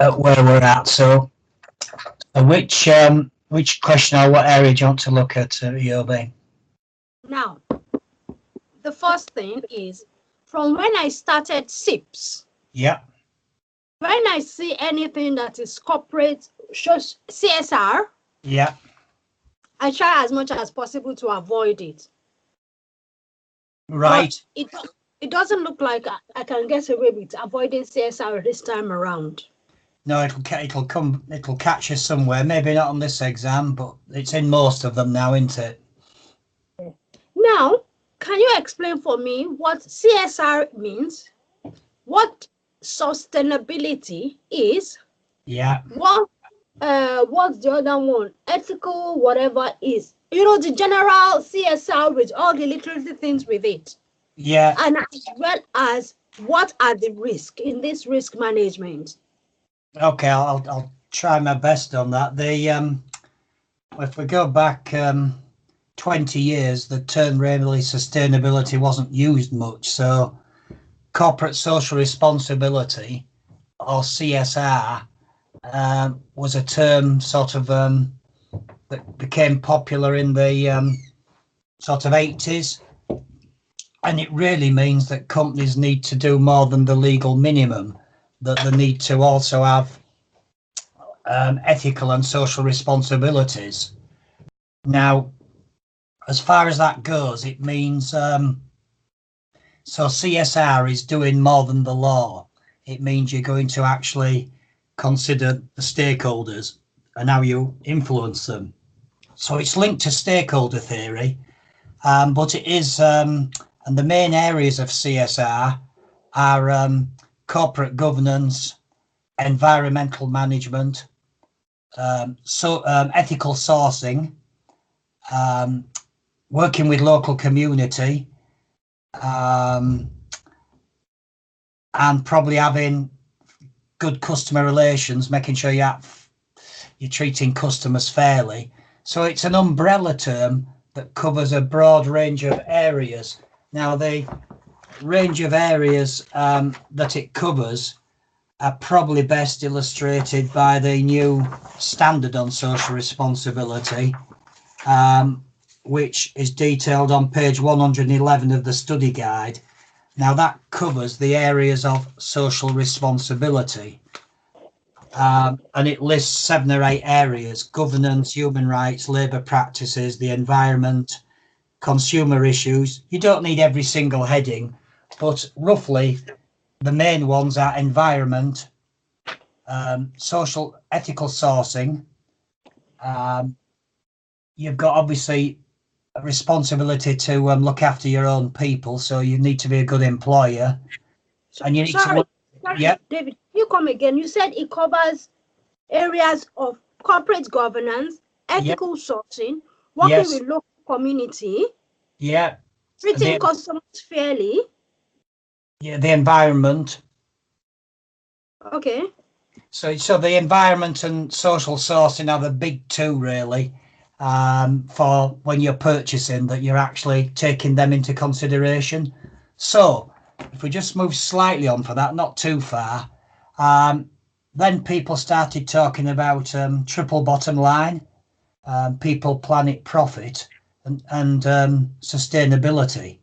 at where we're at. So which question or what area do you want to look at, Yaboo? Now, the first thing is, from when I started CIPS, Yeah. when I see anything that is corporate, shows CSR, Yeah. I try as much as possible to avoid it. Right. But it doesn't look like I can get away with avoiding CSR this time around. No, it'll catch you somewhere. Maybe not on this exam, but it's in most of them now, isn't it? Now, can you explain for me what CSR means? What sustainability is? Yeah. What's the other one? Ethical, whatever is. You know, the general CSR with all the literacy things with it. Yeah. And as well as what are the risks in this risk management? Okay, I'll try my best on that. If we go back 20 years, the term really sustainability wasn't used much. So corporate social responsibility, or CSR, was a term sort of that became popular in the sort of 80s. And it really means that companies need to do more than the legal minimum, that they need to also have ethical and social responsibilities. Now, as far as that goes, it means so CSR is doing more than the law. It means you're going to actually consider the stakeholders and how you influence them. So it's linked to stakeholder theory, but it is, and the main areas of CSR are corporate governance, environmental management, ethical sourcing, working with local community, and probably having good customer relations, making sure you're treating customers fairly. So it's an umbrella term that covers a broad range of areas. Now, the range of areas that it covers are probably best illustrated by the new standard on social responsibility, which is detailed on page 111 of the study guide. Now, that covers the areas of social responsibility, and it lists 7 or 8 areas: governance, human rights, labour practices, the environment, consumer issues. You don't need every single heading, but roughly the main ones are environment, social, ethical sourcing. You've got obviously a responsibility to look after your own people, so you need to be a good employer. And you need sorry, yeah, David, you come again. You said it covers areas of corporate governance, ethical sourcing, working with local community, treating customers fairly. Yeah, the environment. Okay. So the environment and social sourcing are the big 2 really, for when you're purchasing, that you're actually taking them into consideration. So if we just move slightly on for that, not too far, then people started talking about triple bottom line, people, planet, profit, and sustainability,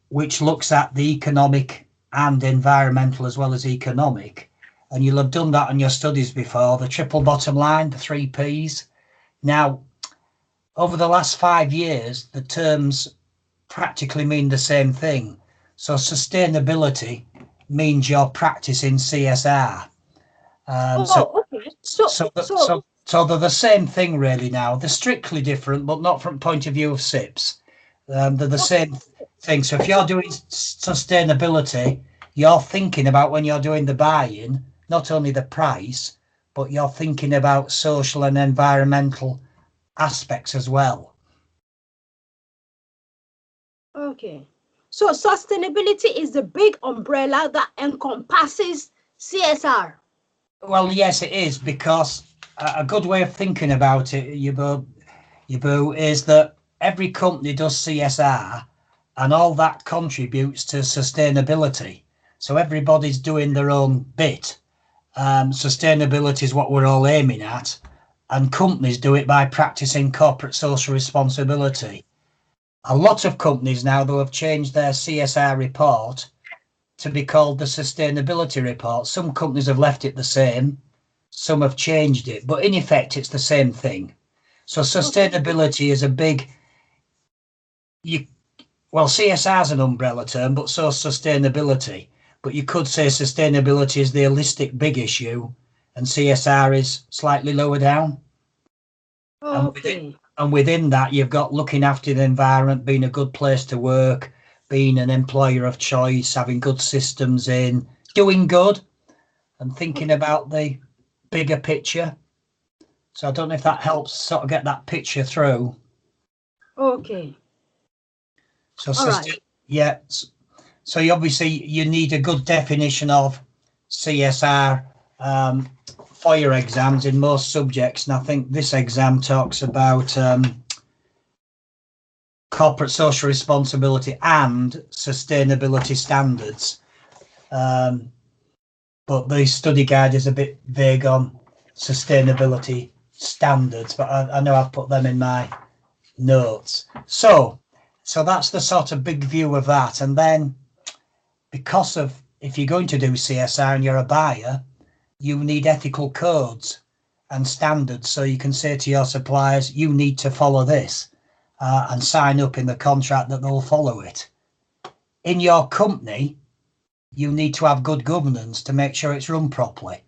which looks at the economic and environmental as well as economic. And you'll have done that on your studies before, the triple bottom line, the 3 Ps. Now, over the last 5 years, the terms practically mean the same thing. So sustainability means you're practicing CSR. Okay. So they're the same thing really now. They're strictly different, but not from point of view of CIPS. They're the same thing. So if you're doing sustainability, you're thinking about, when you're doing the buying, not only the price, but you're thinking about social and environmental aspects as well. Okay. So sustainability is the big umbrella that encompasses CSR. Well, yes, it is, because a good way of thinking about it, Yaboo, is that every company does CSR, and all that contributes to sustainability. So everybody's doing their own bit. Sustainability is what we're all aiming at, and companies do it by practicing corporate social responsibility. A lot of companies now, though, have changed their CSR report to be called the sustainability report. Some companies have left it the same, some have changed it, but in effect, it's the same thing. So sustainability is a big, well, CSR is an umbrella term, but so is sustainability. But you could say sustainability is the holistic big issue, and CSR is slightly lower down. Okay. And within that, you've got looking after the environment, being a good place to work, being an employer of choice, having good systems in, doing good, and thinking about the bigger picture. So I don't know if that helps sort of get that picture through. Okay. So, yeah. So you obviously you need a good definition of CSR for your exams in most subjects. And I think this exam talks about corporate social responsibility and sustainability standards. But the study guide is a bit vague on sustainability standards, but I know I've put them in my notes. So that's the sort of big view of that. And then because of, if you're going to do CSR and you're a buyer, you need ethical codes and standards. So you can say to your suppliers, you need to follow this and sign up in the contract that they'll follow it. In your company, you need to have good governance to make sure it's run properly,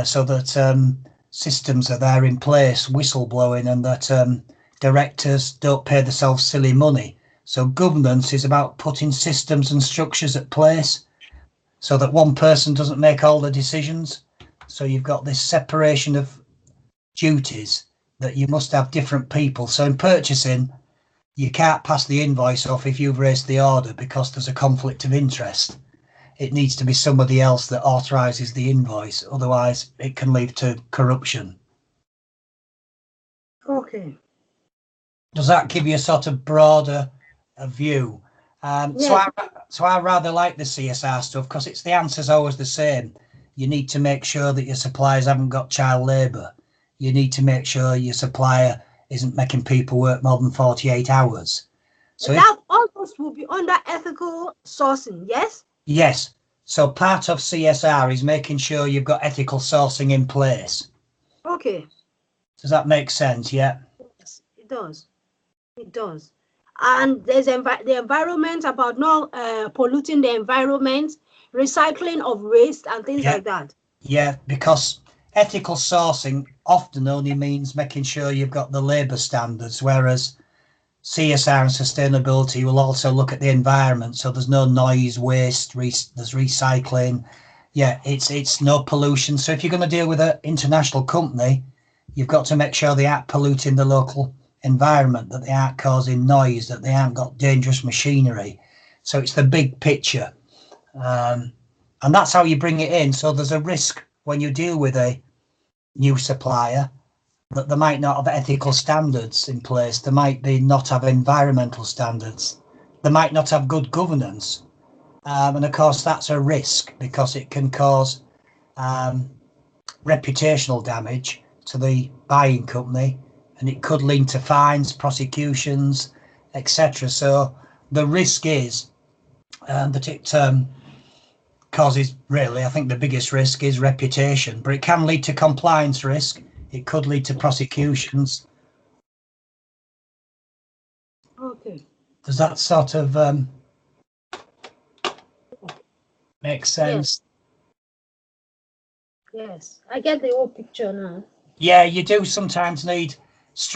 so that systems are there in place, whistleblowing, and that directors don't pay themselves silly money. So governance is about putting systems and structures at place so that one person doesn't make all the decisions. So you've got this separation of duties, that you must have different people. So in purchasing, you can't pass the invoice off if you've raised the order because there's a conflict of interest. It needs to be somebody else that authorises the invoice. Otherwise, it can lead to corruption. Okay. Does that give you a sort of broader view? Yes. So I rather like the CSR stuff because it's the answer's always the same. You need to make sure that your suppliers haven't got child labour. You need to make sure your supplier isn't making people work more than 48 hours. So that almost will be under ethical sourcing, yes? Yes. So part of CSR is making sure you've got ethical sourcing in place. Okay. Does that make sense? Yeah. Yes, it does. It does. And there's the environment, about not polluting the environment, recycling of waste and things like that. Yeah, because ethical sourcing often only means making sure you've got the labour standards, whereas CSR and sustainability will also look at the environment, so there's no noise, waste, there's recycling. Yeah, it's no pollution. So if you're going to deal with an international company, you've got to make sure they aren't polluting the local environment, that they aren't causing noise, that they haven't got dangerous machinery. So it's the big picture. And that's how you bring it in. So there's a risk when you deal with a new supplier that they might not have ethical standards in place. They might not have environmental standards. They might not have good governance. And of course, that's a risk because it can cause reputational damage to the buying company, and it could lead to fines, prosecutions, etc. So the risk is that it causes, really, I think the biggest risk is reputation, but it can lead to compliance risk. It could lead to prosecutions. Okay. Does that sort of make sense? Yes, I get the whole picture now. Yeah, you do sometimes need,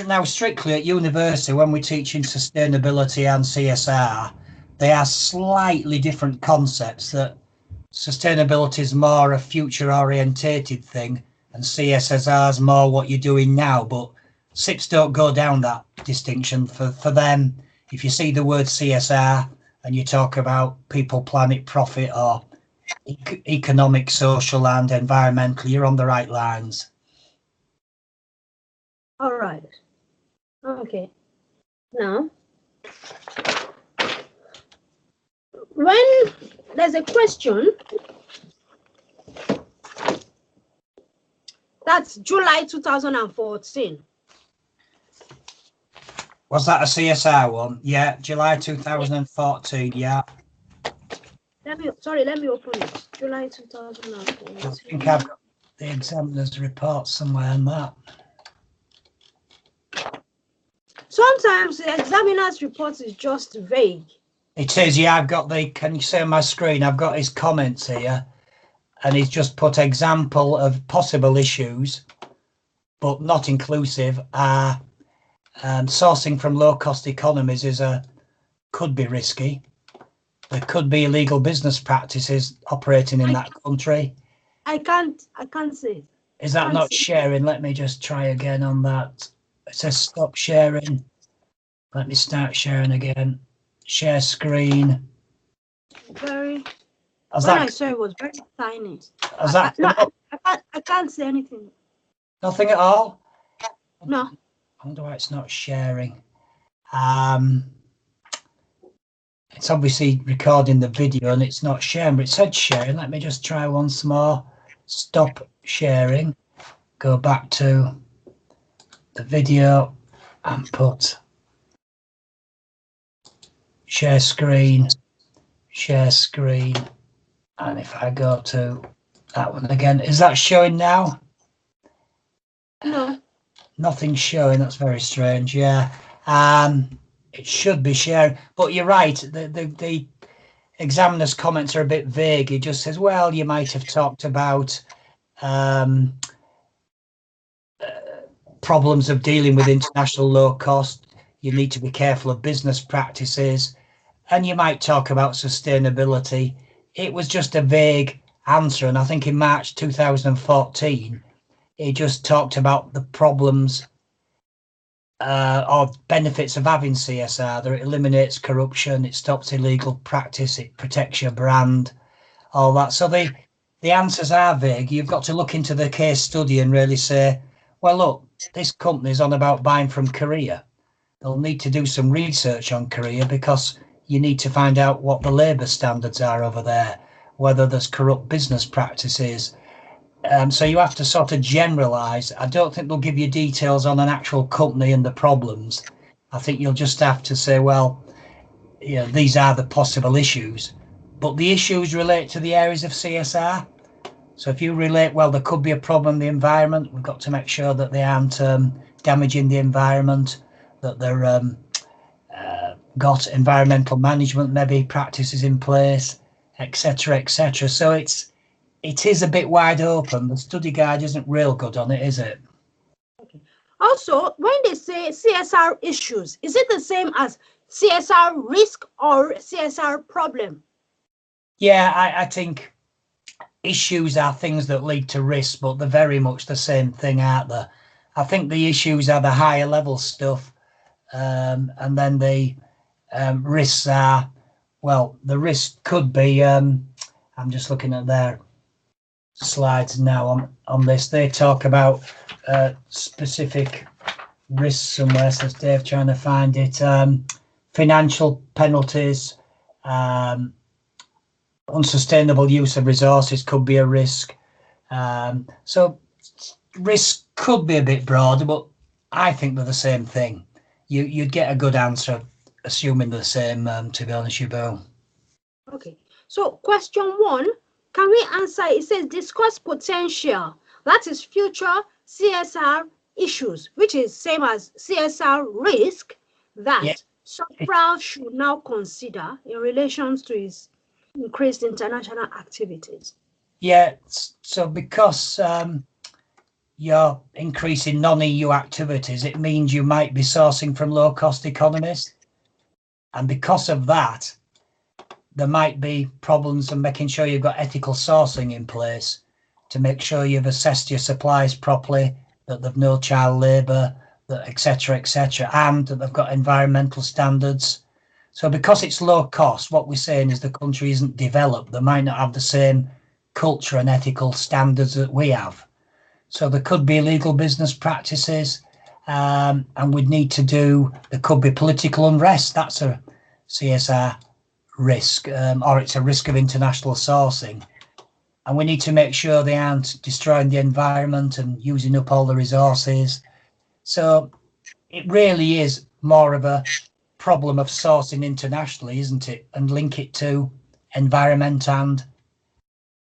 now strictly at university, when we're teaching sustainability and CSR, they are slightly different concepts. That sustainability is more a future orientated thing and CSR is more what you're doing now, but CIPS don't go down that distinction. For them, if you see the word CSR and you talk about people, planet, profit, or economic, social and environmental, you're on the right lines. All right. Okay. Now, when there's a question That's July 2014. Was that a CSR one? Yeah, July 2014, yeah. Let me open it. July 2014. I think I've got the examiner's report somewhere on that. Sometimes the examiner's report is just vague. It is, yeah, I've got can you see on my screen, I've got his comments here, and he's just put example of possible issues, but not inclusive, are sourcing from low-cost economies could be risky. There could be illegal business practices operating in that country. I can't see it. Is that not sharing? Let me just try again on that. It says stop sharing. Let me start sharing again. Share screen. I saw it was very tiny. I can't see anything. Nothing at all? No. I wonder why it's not sharing. It's obviously recording the video and it's not sharing, but it said sharing. Let me just try once more. Stop sharing. Go back to the video and put share screen. And if I go to that one again, is that showing now? No. Nothing's showing. That's very strange. Yeah. It should be sharing, but you're right. The examiner's comments are a bit vague. He just says, well, you might have talked about problems of dealing with international low cost. You need to be careful of business practices, and you might talk about sustainability. It was just a vague answer, and I think in March 2014, he just talked about the problems or benefits of having CSR. That it eliminates corruption, it stops illegal practice, it protects your brand, all that. So the answers are vague. You've got to look into the case study and really say, well, look, this company's on about buying from Korea. They'll need to do some research on Korea because you need to find out what the labour standards are over there, whether there's corrupt business practices. So you have to sort of generalise. I don't think they'll give you details on an actual company and the problems. I think you'll just have to say, well, you know, these are the possible issues, but the issues relate to the areas of CSR. So if you relate, well, there could be a problem in the environment. We've got to make sure that they aren't damaging the environment, that they're got environmental management, maybe practices in place, etc., etc. So it is a bit wide open. The study guide isn't real good on it, is it? Okay. Also, when they say CSR issues, is it the same as CSR risk or CSR problem? Yeah, I think issues are things that lead to risk, but they're very much the same thing, aren't they? I think the issues are the higher level stuff, and then the risks are, well, the risk could be, I'm just looking at their slides now on this. They talk about specific risks somewhere, says Dave, trying to find it. Financial penalties, unsustainable use of resources could be a risk. So risk could be a bit broader, but I think they're the same thing. You'd get a good answer assuming they're the same, to be honest, Yaboo. Okay, so question 1, can we answer? It says discuss potential, that is future CSR issues, which is same as CSR risk that Sopra should now consider in relation to its increased international activities. Yeah, so because you're increasing non-EU activities, it means you might be sourcing from low-cost economies. And because of that, there might be problems in making sure you've got ethical sourcing in place to make sure you've assessed your supplies properly, that they've no child labour, etc., etc., and that they've got environmental standards. So because it's low cost, what we're saying is the country isn't developed. They might not have the same culture and ethical standards that we have. So there could be illegal business practices, and we'd need to there could be political unrest. That's a CSR risk, or it's a risk of international sourcing. and we need to make sure they aren't destroying the environment and using up all the resources. So it really is more of a problem of sourcing internationally, isn't it? And link it to environment and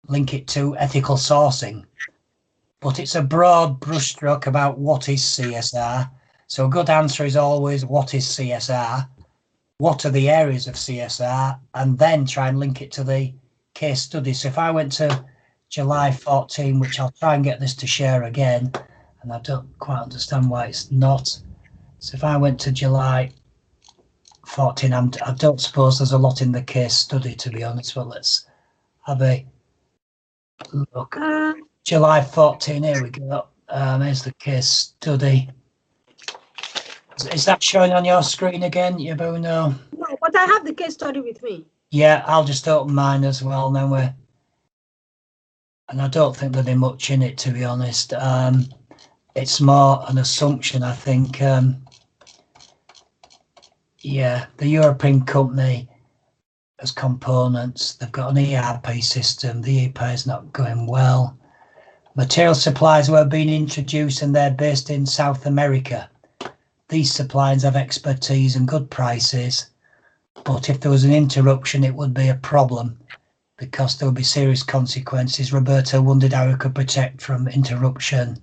link it to ethical sourcing. But it's a broad brushstroke about what is CSR. So a good answer is always, what is CSR? What are the areas of CSR? And then try and link it to the case study. So if I went to July 14, which I'll try and get this to share again, and I don't quite understand why it's not. So if I went to July 14, I don't suppose there's a lot in the case study, to be honest, but let's have a look. July 14, here we go. Here's the case study. Is that showing on your screen again, Yaboo? No, but I have the case study with me. Yeah, I'll just open mine as well. Then and I don't think there'll be much in it, to be honest. It's more an assumption, I think. Yeah, the European company has components. They've got an ERP system. The ERP is not going well. Material supplies were being introduced and they're based in South America. These suppliers have expertise and good prices, but if there was an interruption, it would be a problem because there would be serious consequences. Roberto wondered how he could protect from interruption.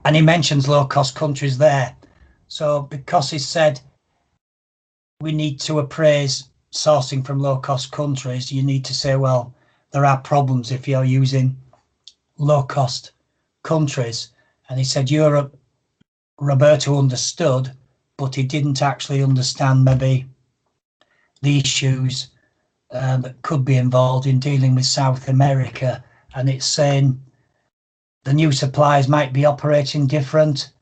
And he mentions low-cost countries there. So because he said we need to appraise sourcing from low-cost countries, you need to say, well, there are problems if you're using low-cost countries. And he said Europe, Roberto understood, but he didn't actually understand maybe the issues that could be involved in dealing with South America. And it's saying the new suppliers might be operating different.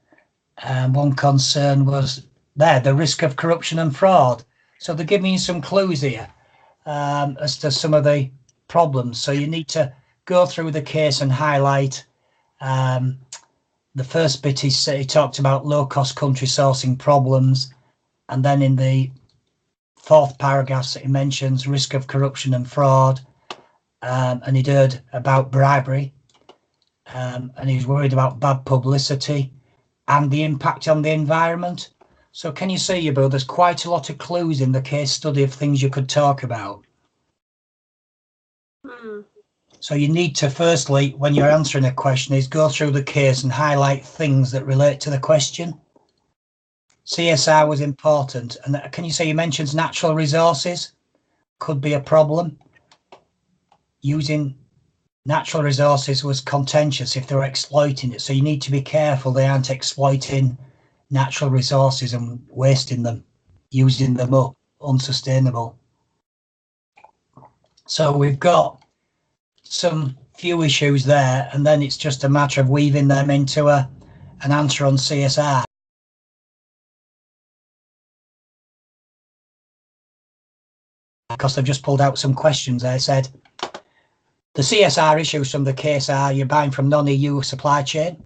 One concern was the risk of corruption and fraud. So they're giving you some clues here as to some of the problems. So you need to go through the case and highlight. The first bit he talked about low-cost country sourcing problems, and then in the fourth paragraph he mentions risk of corruption and fraud, and he'd heard about bribery, and he's worried about bad publicity and the impact on the environment. So can you see, Yaboo, there's quite a lot of clues in the case study of things you could talk about. So you need to, firstly, when you're answering a question, is go through the case and highlight things that relate to the question. CSR was important. And can you say you mentioned natural resources could be a problem? Using natural resources was contentious if they were exploiting it. So you need to be careful they aren't exploiting natural resources and wasting them, using them up, unsustainable. So we've got some few issues there, and then it's just a matter of weaving them into an answer on CSR. Because they've just pulled out some questions there. Said the CSR issues from the case are you're buying from non-EU supply chain,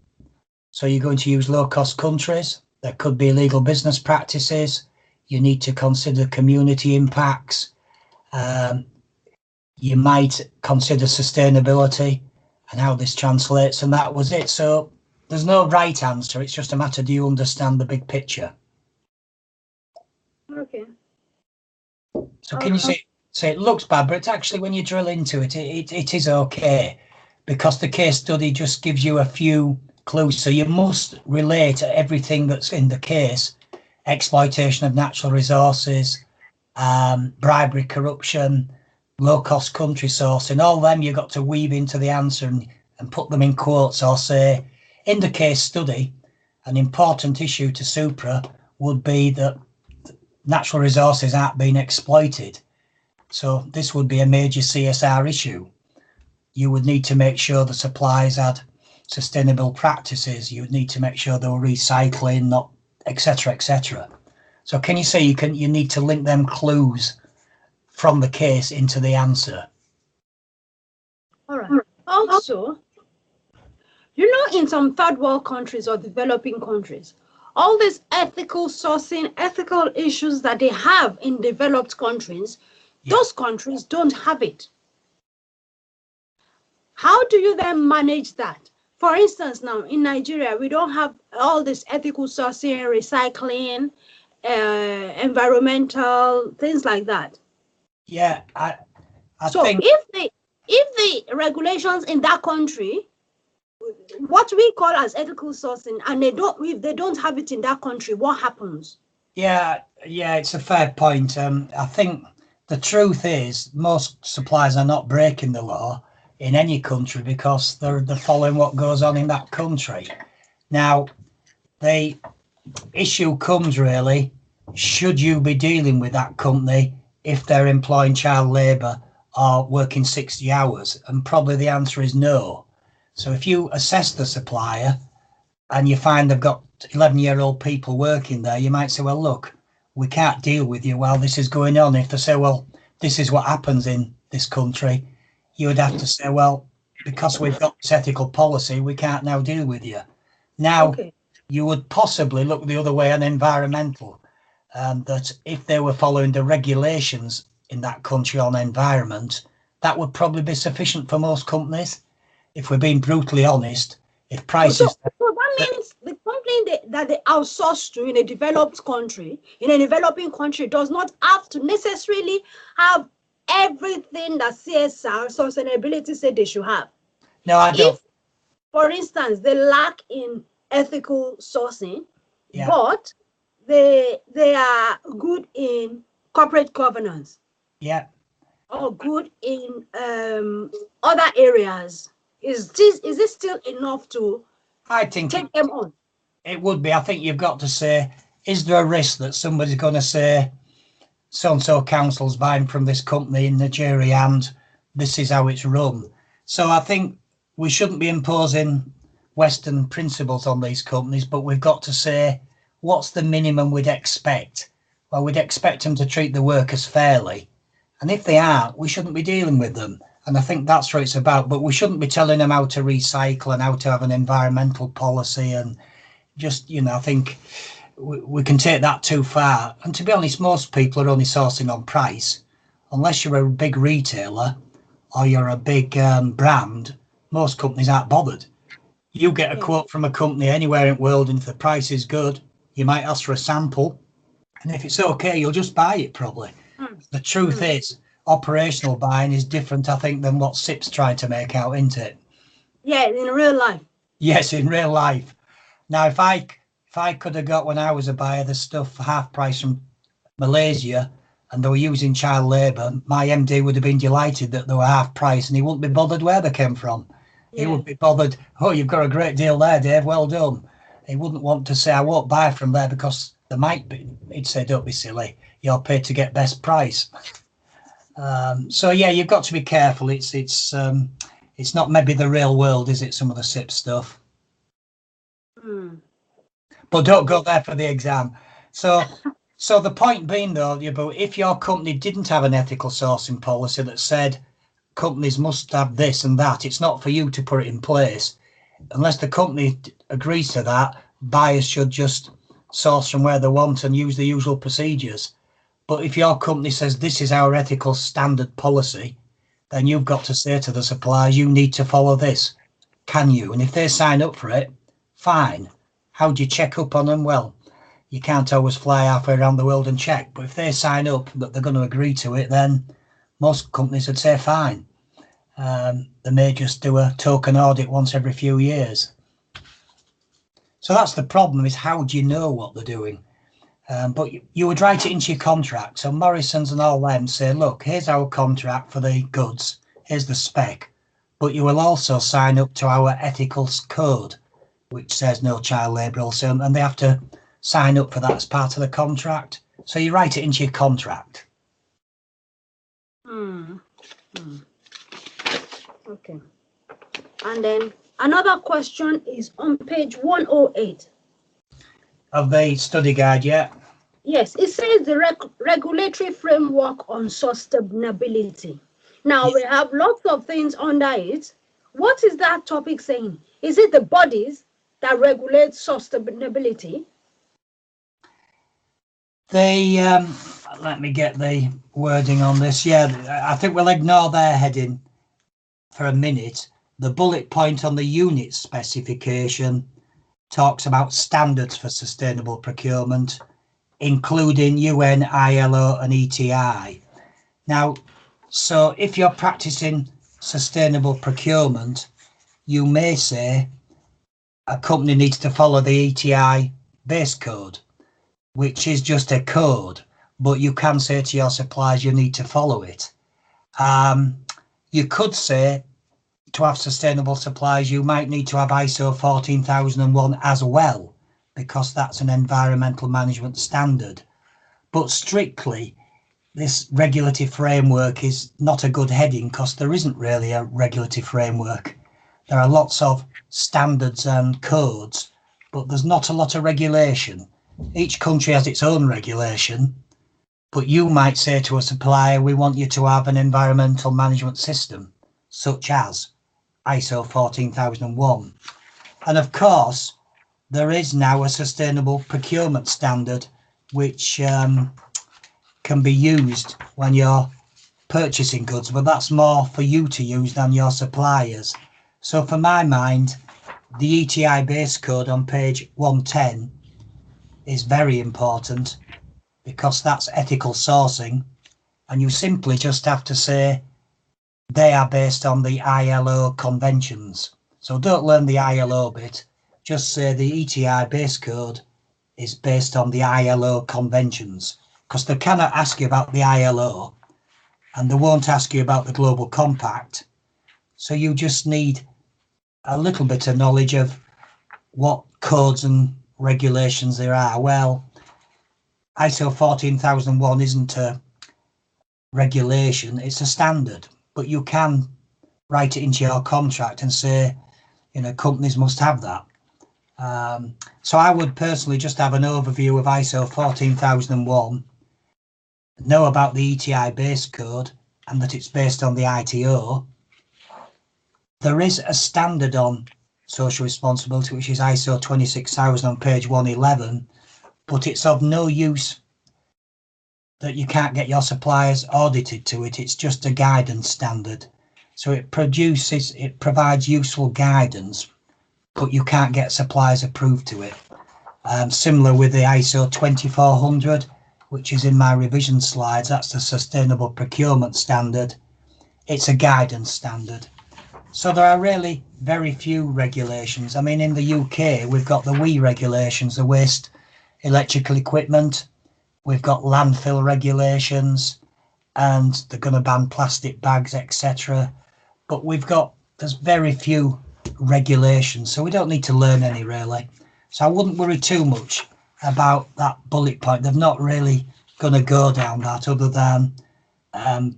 so you're going to use low-cost countries. There could be illegal business practices. You need to consider community impacts. You might consider sustainability and how this translates, and that was it. So there's no right answer. It's just a matter, do you understand the big picture? Okay. So can you say it looks bad, but it's actually, when you drill into it, it is okay, because the case study just gives you a few clues. So you must relate everything that's in the case: exploitation of natural resources, bribery, corruption, low-cost country sourcing. All them you've got to weave into the answer and put them in quotes, or say, in the case study, an important issue to Supra would be that natural resources aren't being exploited. So this would be a major CSR issue. You would need to make sure the suppliers had sustainable practices. You would need to make sure they were recycling, not etc., etc. So can you say you need to link them clues from the case into the answer? All right. Also, in some third world countries or developing countries, all these ethical sourcing, ethical issues that they have in developed countries, those countries don't have it. How do you then manage that? For instance, now in Nigeria, we don't have all this ethical sourcing, recycling, environmental things like that. Yeah, I so think if the regulations in that country, what we call as ethical sourcing, and if they don't have it in that country, what happens? Yeah, it's a fair point. I think the truth is most suppliers are not breaking the law in any country because they're following what goes on in that country. Now, the issue comes really, should you be dealing with that company if they're employing child labour or working 60 hours? And probably the answer is no. So if you assess the supplier and you find they've got 11-year-old people working there, you might say, well, look, we can't deal with you while this is going on. If they say, well, this is what happens in this country, you would have to say, well, because we've got this ethical policy, we can't now deal with you. Now, you would possibly look the other way on environmental, that if they were following the regulations in that country on environment, that would probably be sufficient for most companies. If we're being brutally honest, if prices... So that means the company that they outsource to in a developed country, in a developing country, does not have to necessarily have everything that CSR, sustainability, said they should have. No, I don't. If, for instance, they lack in ethical sourcing, but they are good in corporate governance. Yeah. Or good in other areas. Is this still enough to take them on? It would be. I think you've got to say, is there a risk that somebody's going to say, so-and-so council's buying from this company in Nigeria and this is how it's run? So I think we shouldn't be imposing Western principles on these companies, but we've got to say, what's the minimum we'd expect? Well, we'd expect them to treat the workers fairly. And if they aren't, we shouldn't be dealing with them. And I think that's what it's about. But we shouldn't be telling them how to recycle and how to have an environmental policy. And just, I think we can take that too far. And to be honest, most people are only sourcing on price. Unless you're a big retailer or you're a big brand, most companies aren't bothered. You get a quote from a company anywhere in the world, and if the price is good, you might ask for a sample. And if it's okay, you'll just buy it probably. The truth is, operational buying is different, I think, than what CIPS trying to make out, isn't it? Yeah, in real life. Yes, in real life. Now, if I could have got, when I was a buyer, the stuff for half price from Malaysia and they were using child labour, my MD would have been delighted that they were half price and he wouldn't be bothered where they came from. Yeah. He would be bothered, oh, you've got a great deal there, Dave, well done. He wouldn't want to say, I won't buy from there because there might be. He'd say, don't be silly, you're paid to get best price. So yeah, you've got to be careful. It's not maybe the real world, is it? Some of the CIPS stuff. But don't go there for the exam. So the point being though, Yaboo, if your company didn't have an ethical sourcing policy that said companies must have this and that, it's not for you to put it in place. Unless the company agrees to that, buyers should just source from where they want and use the usual procedures. But if your company says this is our ethical standard policy, then you've got to say to the suppliers, you need to follow this. Can you? And if they sign up for it, fine. How do you check up on them? Well, you can't always fly halfway around the world and check. But if they sign up that they're going to agree to it, then most companies would say fine. They may just do a token audit once every few years. So that's the problem, is how do you know what they're doing? But you would write it into your contract. So Morrison's and all them say, look, here's our contract for the goods. Here's the spec. But you will also sign up to our ethical code, which says no child labour also. And they have to sign up for that as part of the contract. So you write it into your contract. Okay. And then another question is on page 108. Of the study guide, yeah. Yes, it says the regulatory framework on sustainability. Now, we have lots of things under it. What is that topic saying? Is it the bodies that regulate sustainability? Let me get the wording on this. Yeah, I think we'll ignore their heading for a minute the bullet point on the unit specification talks about standards for sustainable procurement, including UN, ILO and ETI. Now, so if you're practicing sustainable procurement, you may say a company needs to follow the ETI base code, which is just a code, but you can say to your suppliers you need to follow it. You could say to have sustainable supplies, you might need to have ISO 14001 as well, because that's an environmental management standard. But strictly, this regulatory framework is not a good heading because there isn't really a regulatory framework. There are lots of standards and codes, but there's not a lot of regulation. Each country has its own regulation, but you might say to a supplier, we want you to have an environmental management system, such as ISO 14001. And of course, there is now a sustainable procurement standard, which can be used when you're purchasing goods, but that's more for you to use than your suppliers. So for my mind, the ETI base code on page 110 is very important because that's ethical sourcing, and you simply just have to say they are based on the ILO conventions. So don't learn the ILO bit, just say the ETI base code is based on the ILO conventions, because they cannot ask you about the ILO and they won't ask you about the Global Compact. So you just need a little bit of knowledge of what codes and regulations there are. Well, ISO 14001 isn't a regulation, it's a standard, but you can write it into your contract and say, you know, companies must have that. So I would personally just have an overview of ISO 14001, know about the ETI base code and that it's based on the ITO. There is a standard on social responsibility, which is ISO 26000 on page 111, but it's of no use that you can't get your suppliers audited to it. It's just a guidance standard. So it provides useful guidance, but you can't get suppliers approved to it. Similar with the ISO 2400, which is in my revision slides, that's the sustainable procurement standard. It's a guidance standard. So there are really very few regulations. I mean, in the UK, we've got the WEEE regulations, the waste electrical equipment. We've got landfill regulations, and they're going to ban plastic bags, etc. But there's very few regulations, so we don't need to learn any really. So I wouldn't worry too much about that bullet point. They're not really going to go down that, other than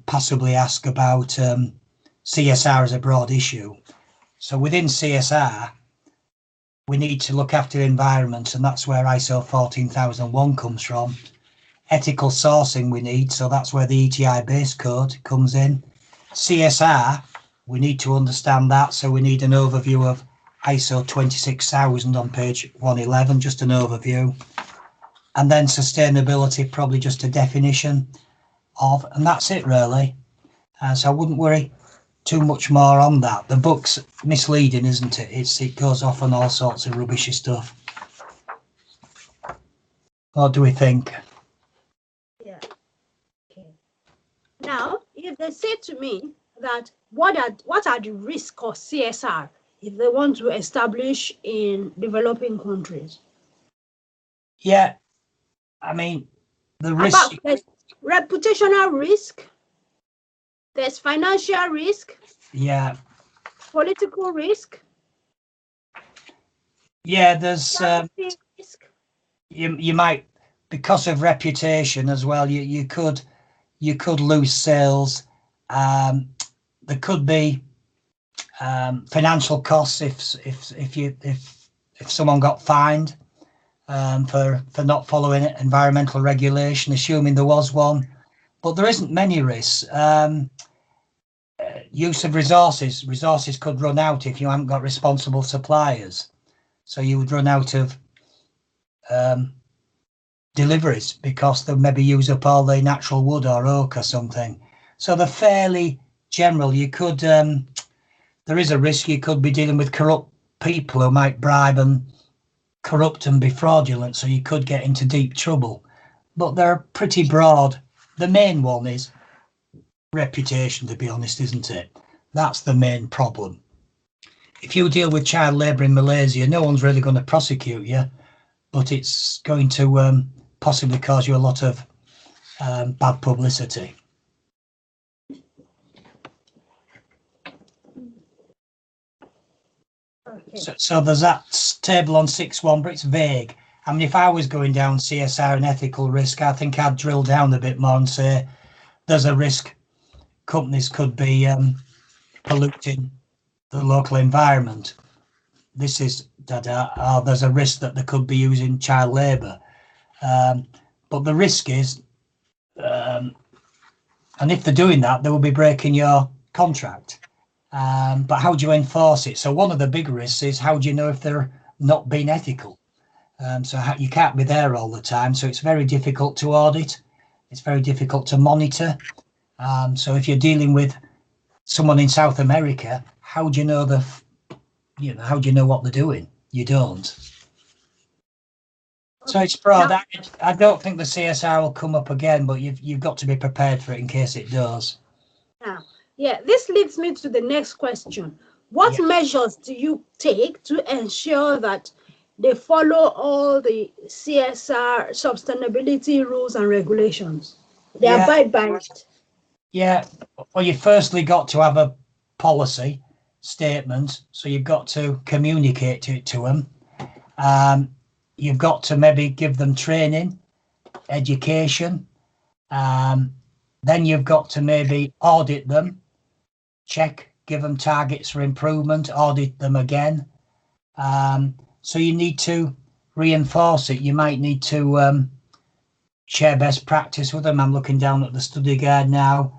possibly ask about CSR as a broad issue. So within CSR, we need to look after the environment, and that's where ISO 14001 comes from. Ethical sourcing we need, so that's where the ETI base code comes in. CSR, we need to understand that, so we need an overview of ISO 26000 on page 111, just an overview. And then sustainability, probably just a definition of, and that's it really. So I wouldn't worry too much more on that. The book's misleading, isn't it? It goes off on all sorts of rubbishy stuff. What do we think? Yeah. Okay. Now, if they say to me that what are the risks of CSR if they want to establish in developing countries? Yeah, I mean, the risk. There's reputational risk. There's financial risk. Yeah. Political risk. Yeah, there's risk. You might, because of reputation as well, you could lose sales. There could be financial costs if someone got fined for not following environmental regulation, assuming there was one. But there isn't many risks. Use of resources could run out if you haven't got responsible suppliers. So you would run out of deliveries because they'll maybe use up all the natural wood or oak or something. So they're fairly general. You could, there is a risk you could be dealing with corrupt people who might bribe and corrupt and be fraudulent, so you could get into deep trouble. But they're pretty broad. The main one is reputation, to be honest, isn't it? That's the main problem. If you deal with child labour in Malaysia, no one's really going to prosecute you, but it's going to possibly cause you a lot of bad publicity. Okay. So there's that table on 6.1, but it's vague. I mean, if I was going down CSR and ethical risk, I think I'd drill down a bit more and say there's a risk companies could be polluting the local environment. This is there's a risk that they could be using child labour. But the risk is, and if they're doing that, they will be breaking your contract. But how do you enforce it? So one of the big risks is, how do you know if they're not being ethical? So you can't be there all the time. So it's very difficult to audit. It's very difficult to monitor. So if you're dealing with someone in South America, how do you know how do you know what they're doing? You don't. So it's broad. I don't think the CSR will come up again, but you've got to be prepared for it in case it does. Yeah, this leads me to the next question. What measures do you take to ensure that they follow all the CSR sustainability rules and regulations? They abide by it. Yeah, well, you firstly got to have a policy statement, so you've got to communicate it to them. You've got to maybe give them training, education. Then you've got to maybe audit them, check, give them targets for improvement, audit them again. So you need to reinforce it. You might need to share best practice with them. I'm looking down at the study guide now.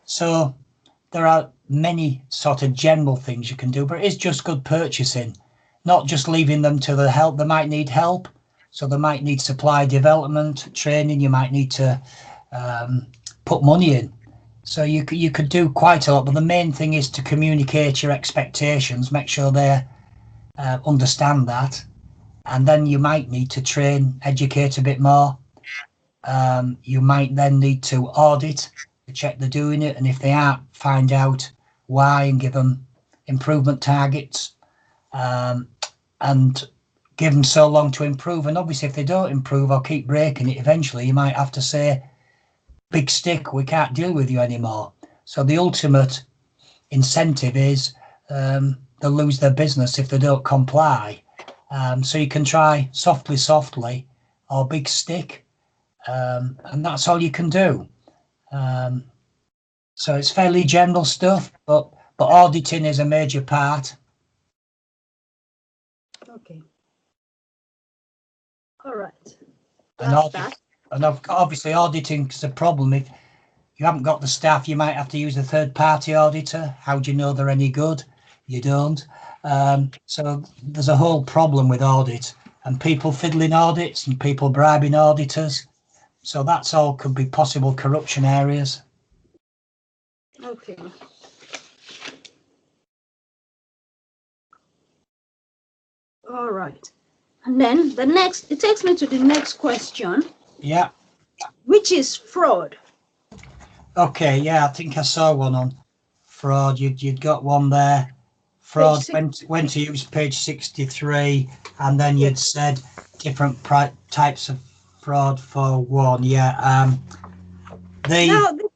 So there are many sort of general things you can do, but it is just good purchasing, not just leaving them to the help. They might need help. So they might need supply development, training. You might need to put money in. So you could do quite a lot, but the main thing is to communicate your expectations, make sure they understand that. And then you might need to train, educate a bit more. You might then need to audit, to check they're doing it. And if they aren't, find out why and give them improvement targets and give them so long to improve. And obviously, if they don't improve or keep breaking it, eventually you might have to say, big stick, we can't deal with you anymore. So the ultimate incentive is they'll lose their business if they don't comply. So you can try softly or big stick, and that's all you can do. So it's fairly general stuff, but auditing is a major part. Okay. All right. And obviously auditing is a problem. If you haven't got the staff, you might have to use a third-party auditor. How do you know they're any good? You don't. So there's a whole problem with audit and people fiddling audits and people bribing auditors. So that's all could be possible corruption areas. Okay. All right. And then it takes me to the next question. Yeah. Which is fraud. Okay, yeah, I think I saw one on fraud. You'd got one there. Fraud, when to use page 63, and then you'd said different types of fraud for one. Yeah. Now, the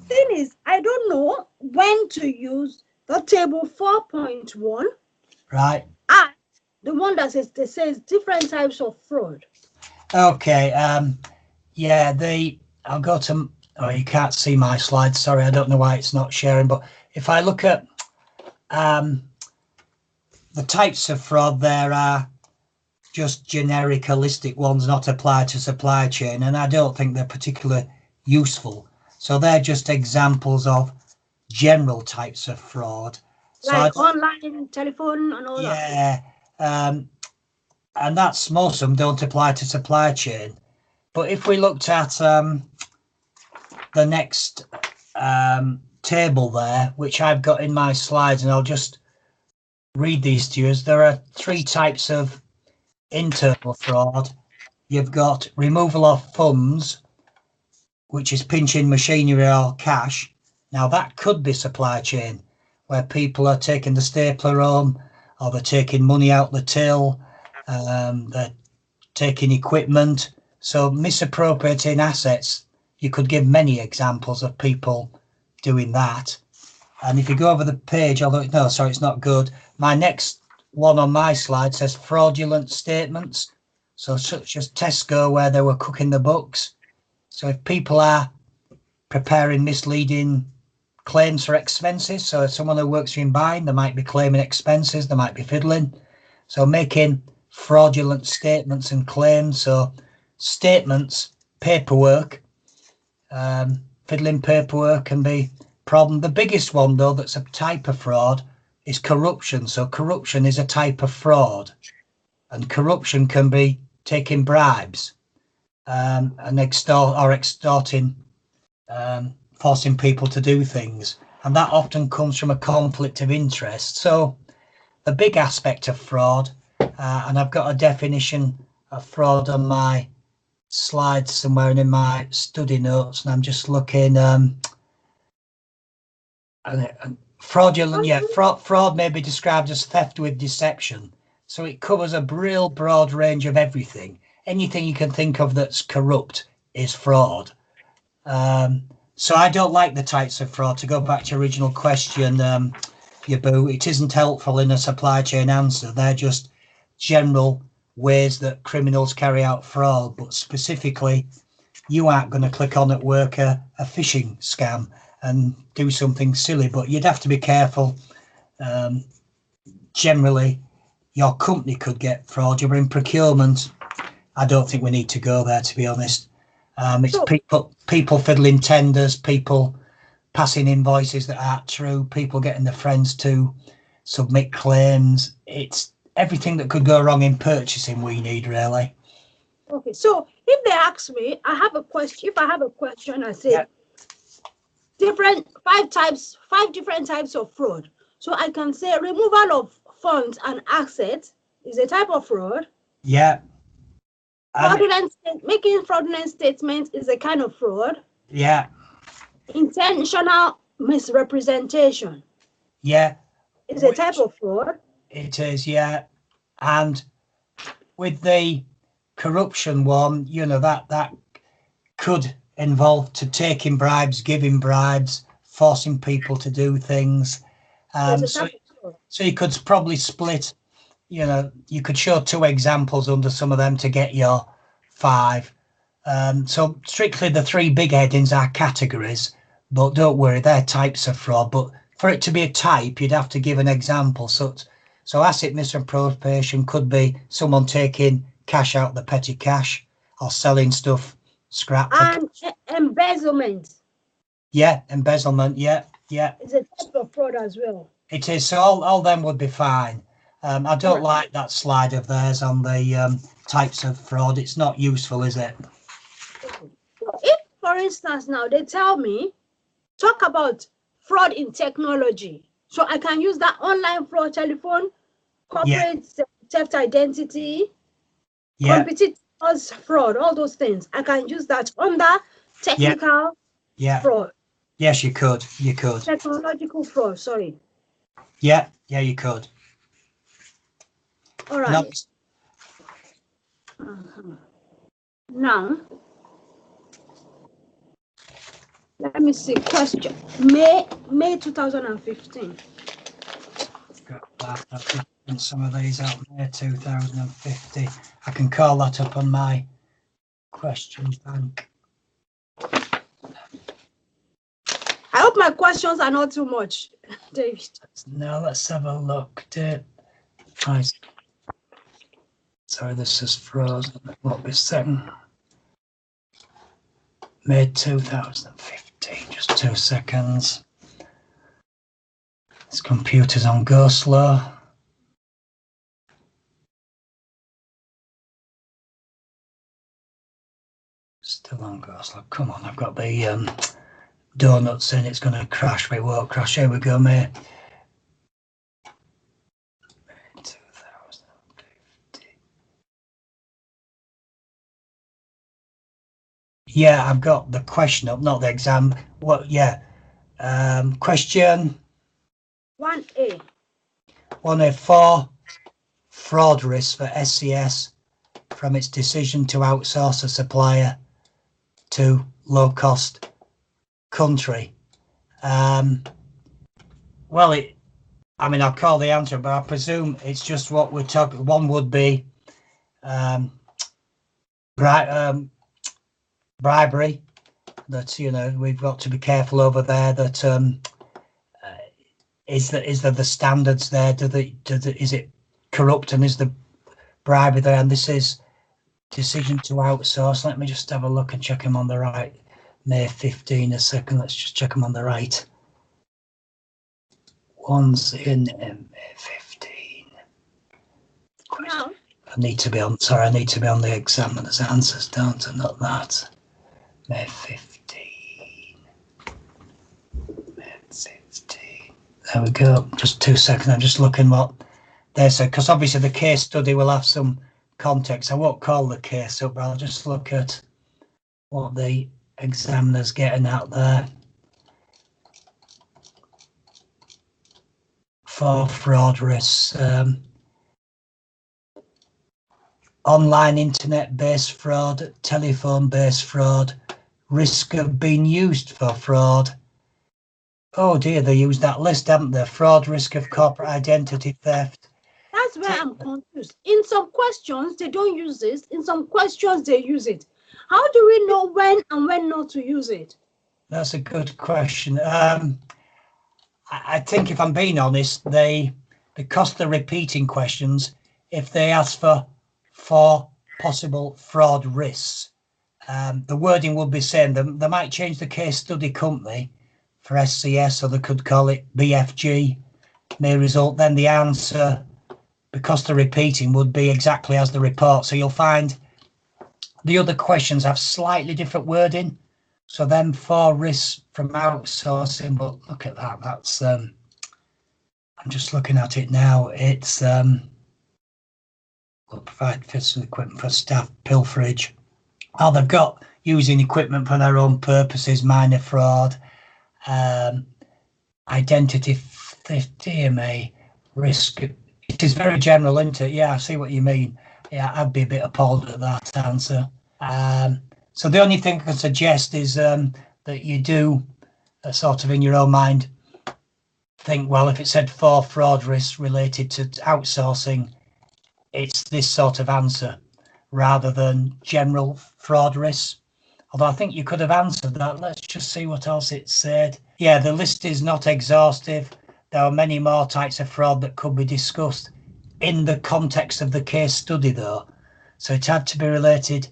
thing is, I don't know when to use the table 4.1. Right. And the one that says different types of fraud. Okay. Yeah, I'll go to, oh, you can't see my slides. Sorry, I don't know why it's not sharing, but if I look at the types of fraud, there are just generic holistic ones not applied to supply chain, and I don't think they're particularly useful. So they're just examples of general types of fraud. Like online, telephone and all that. Yeah, and that's most of them don't apply to supply chain. But if we looked at the next table there, which I've got in my slides, and I'll just read these to you. There are 3 types of internal fraud. You've got removal of funds, which is pinching machinery or cash. Now that could be supply chain, where people are taking the stapler home, or they're taking money out the till, they're taking equipment. So misappropriating assets, you could give many examples of people doing that. And if you go over the page, although no, sorry, it's not good. My next one on my slide says fraudulent statements. So such as Tesco, where they were cooking the books. So if people are preparing misleading claims for expenses, so if someone who works in buying, they might be claiming expenses, they might be fiddling. So making fraudulent statements and claims. So statements, paperwork, fiddling paperwork can be problem. The biggest one, though, that's a type of fraud is corruption. So corruption is a type of fraud, and corruption can be taking bribes and extorting, forcing people to do things, and that often comes from a conflict of interest. So the big aspect of fraud, and I've got a definition of fraud on my slides somewhere and in my study notes, and I'm just looking. Fraudulent, yeah, fraud may be described as theft with deception. So it covers a real broad range of everything. Anything you can think of that's corrupt is fraud. So I don't like the types of fraud. To go back to your original question, Yaboo, it isn't helpful in a supply chain answer. They're just general ways that criminals carry out fraud, but specifically, you aren't going to click on at work a phishing scam and do something silly, but you'd have to be careful. Generally, your company could get fraud. You're in procurement. I don't think we need to go there, to be honest. It's people fiddling tenders, people passing invoices that aren't true, people getting their friends to submit claims. It's everything that could go wrong in purchasing we need, really. Okay, so if they ask me, I have a question. If I have a question, I say five different types of fraud. So I can say removal of funds and assets is a type of fraud. Yeah. Making fraudulent statements is a kind of fraud. Yeah. Intentional misrepresentation. Yeah. Is a type of fraud. It is, yeah. And with the corruption one, you know, that could involve to taking bribes, giving bribes, forcing people to do things. So you could probably split, you know, you could show 2 examples under some of them to get your 5. So strictly the 3 big headings are categories, but don't worry, they're types of fraud. But for it to be a type, you'd have to give an example. So asset misappropriation could be someone taking cash out the petty cash or selling stuff scrap. And embezzlement. Yeah, embezzlement. Yeah. It's a type of fraud as well. It is. So all them would be fine. I don't like that slide of theirs on the types of fraud. It's not useful, is it? If, for instance, now they tell me, talk about fraud in technology. So I can use that online fraud, telephone, corporate theft identity, competitors fraud, all those things. I can use that under technical fraud. Yes, you could. You could. Technological fraud, sorry. Yeah, you could. All right. Now, let me see. Question. May 2015. Got that. I've written some of these out. May 2015. I can call that up on my question bank. I hope my questions are not too much, David. No, let's have a look. Nice. Sorry, this is frozen. What was second? May 2015. Just 2 seconds. This computer's on go slow. Still on go slow. Come on, I've got the Donuts saying it's going to crash, but it won't crash. Here we go, mate. 2050. Yeah, I've got the question up, not the exam. What? Yeah. Question 1A. 1A4. Fraud risk for SCS from its decision to outsource a supplier to low-cost country. Well, I mean, I'll call the answer, but I presume it's just what we're talking. One would be bribery. That, you know, we've got to be careful over there. That is there the standards there? Is it corrupt, and is the bribery there? And this is decision to outsource. Let me just have a look and check him on the right. May 15 a second. Let's just check him on the right. One's in May 15. Now, I need to be on. Sorry, I need to be on the examiner's answers, don't I? Not that. May 15. May 15. There we go. Just 2 seconds. I'm just looking what they said, because obviously the case study will have some context. I won't call the case up, but I'll just look at what the examiner's getting out there. For fraud risks, online internet-based fraud, telephone-based fraud, risk of being used for fraud. Oh dear, they used that list, haven't they? Fraud, risk of corporate identity theft. That's where I'm confused. In some questions, they don't use this. In some questions, they use it. How do we know when and when not to use it? That's a good question. I think, if I'm being honest, because they're repeating questions, if they ask for possible fraud risks, the wording would be saying they might change the case study company for SCS, or they could call it BFG, may result. Then the answer, because they're repeating, would be exactly as the report. So you'll find the other questions have slightly different wording. So then for risks from outsourcing, but look at that. That's I'm just looking at it now. It's will provide physical equipment for staff pilferage. Oh, they've got using equipment for their own purposes, minor fraud, identity theft, DMA, risk. It is very general, isn't it? Yeah, I see what you mean. Yeah, I'd be a bit appalled at that answer. So the only thing I can suggest is that you do sort of in your own mind think, well, if it said for fraud risks related to outsourcing, it's this sort of answer rather than general fraud risks. Although I think you could have answered that. Let's just see what else it said. Yeah, the list is not exhaustive. There are many more types of fraud that could be discussed in the context of the case study, though. So it had to be related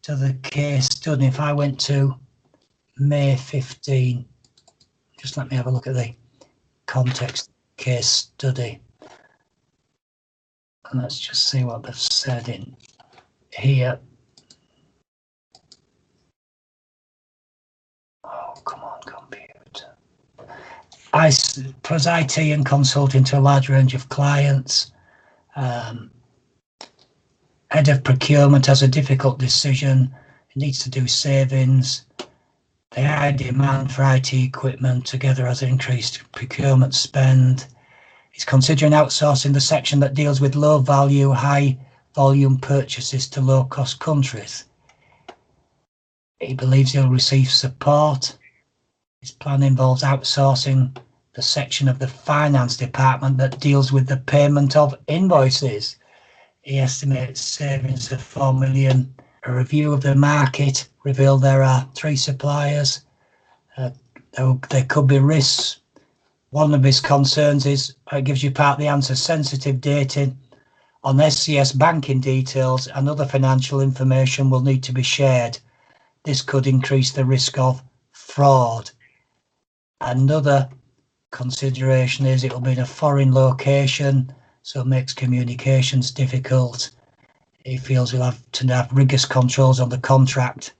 to the case study. If I went to May 15, just let me have a look at the context case study. And let's just see what they've said in here. Oh, come on, computer. I suppose IT and consulting to a large range of clients. Head of procurement has a difficult decision. It needs to do savings. The high demand for IT equipment together has increased procurement spend. He's considering outsourcing the section that deals with low value, high volume purchases to low cost countries. He believes he'll receive support. His plan involves outsourcing the section of the finance department that deals with the payment of invoices. He estimates savings of 4 million. A review of the market revealed there are 3 suppliers. There could be risks. One of his concerns is, it gives you part of the answer, sensitive data on SCS banking details and other financial information will need to be shared. This could increase the risk of fraud. Another consideration is it will be in a foreign location, so it makes communications difficult. He feels he'll have to have rigorous controls on the contract.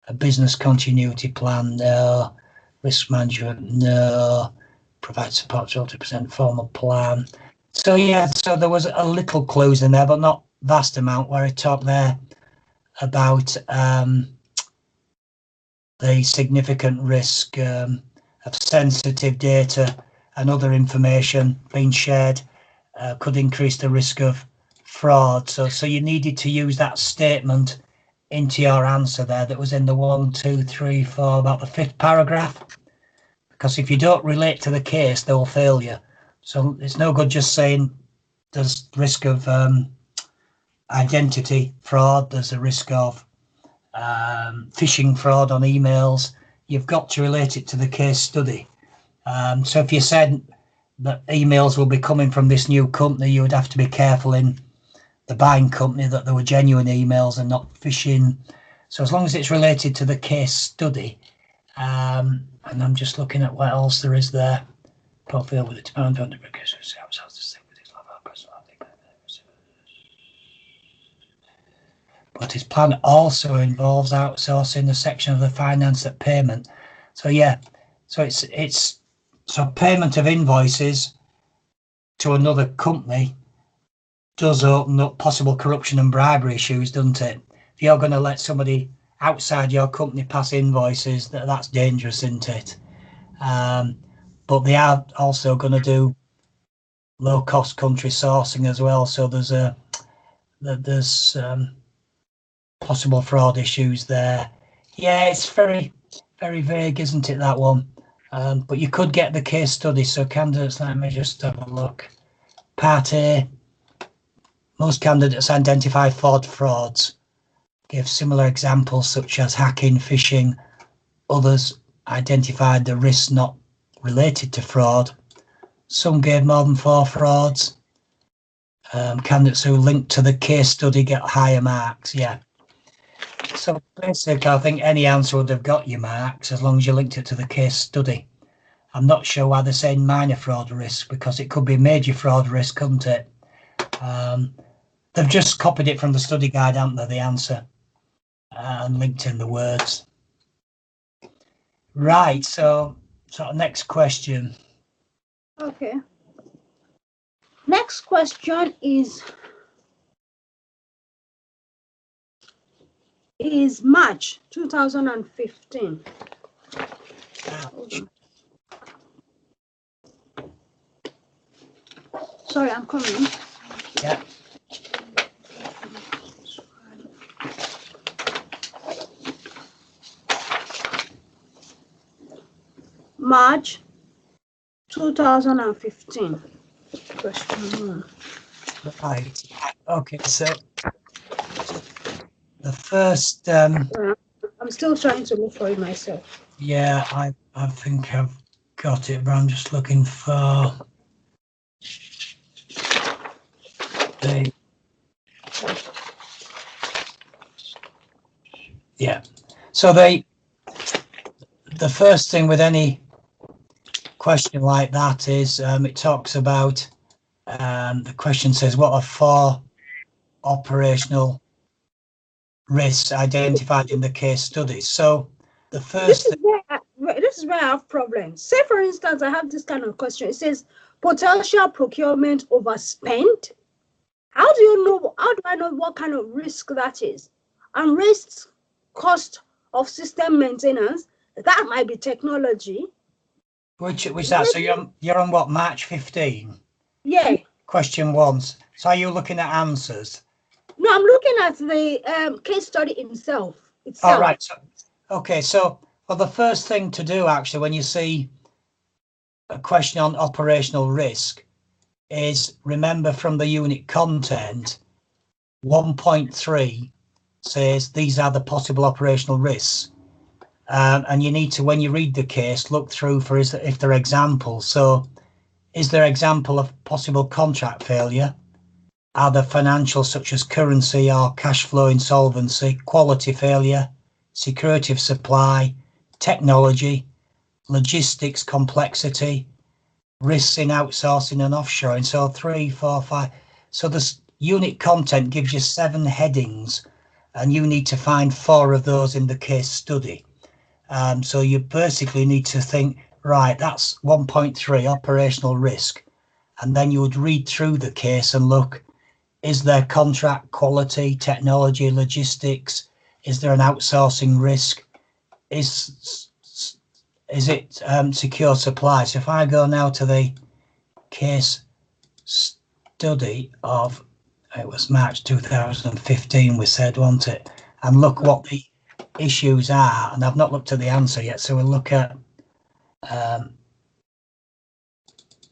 A business continuity plan, no. Risk management, no. Provide support to 20% formal plan. So yeah, so there was a little clues in there, but not vast amount, where I talked there about the significant risk of sensitive data and other information being shared could increase the risk of fraud. So you needed to use that statement into your answer there that was in the 1, 2, 3, 4, about the 5th paragraph. Because if you don't relate to the case, they'll fail you. So it's no good just saying there's risk of identity fraud, there's a risk of phishing fraud on emails. You've got to relate it to the case study. So if you said that emails will be coming from this new company, you would have to be careful in the buying company that there were genuine emails and not phishing. So as long as it's related to the case study, and I'm just looking at what else there is there. Profile with its bound on the but his plan also involves outsourcing the section of the finance at payment. So yeah, so it's so payment of invoices to another company does open up possible corruption and bribery issues, doesn't it? If you're going to let somebody outside your company pass invoices, that's dangerous, isn't it? But they are also going to do low-cost country sourcing as well. So there's possible fraud issues there. Yeah, it's very, very vague, isn't it, that one? But you could get the case study. So candidates, let me just have a look. Part A, most candidates identify frauds. Give similar examples such as hacking, phishing. Others identified the risks not related to fraud. Some gave more than 4 frauds. Candidates who linked to the case study get higher marks. Yeah. So basically, I think any answer would have got you marks as long as you linked it to the case study. I'm not sure why they're saying minor fraud risk, because it could be major fraud risk, couldn't it? They've just copied it from the study guide, haven't they, the answer, and linked in the words. Right, so next question. Okay. Next question is March 2015. Sorry, I'm coming. Yeah. March 2015. Question 1. Right. Okay, so the first I'm still trying to look for it myself. Yeah, I think I've got it, but I'm just looking for the So the first thing with any question like that is it talks about the question says, what are 4 operational risks identified in the case study? So the first this is where I have problems. Say for instance, I have this kind of question. It says potential procurement overspend. How do I know what kind of risk that is? And risk cost of system maintenance, that might be technology. Which that? So you're on what, March 15? Yeah. Question 1. So are you looking at answers? No, I'm looking at the case study itself. All right. So, okay. So, well, the first thing to do actually when you see a question on operational risk is remember from the unit content 1.3 says these are the possible operational risks. And you need to, when you read the case, look through for if there are examples. So is there example of possible contract failure? Are there financial such as currency or cash flow insolvency, quality failure, security of supply, technology, logistics complexity, risks in outsourcing and offshoring? So 3, 4, 5. So this unit content gives you 7 headings and you need to find 4 of those in the case study. So you basically need to think, right, that's 1.3 operational risk. And then you would read through the case and look, is there contract quality, technology, logistics? Is there an outsourcing risk? Is it secure supply? So if I go now to the case study of, it was March 2015, we said, wasn't it? And look what the issues are. And I've not looked at the answer yet. So we'll look at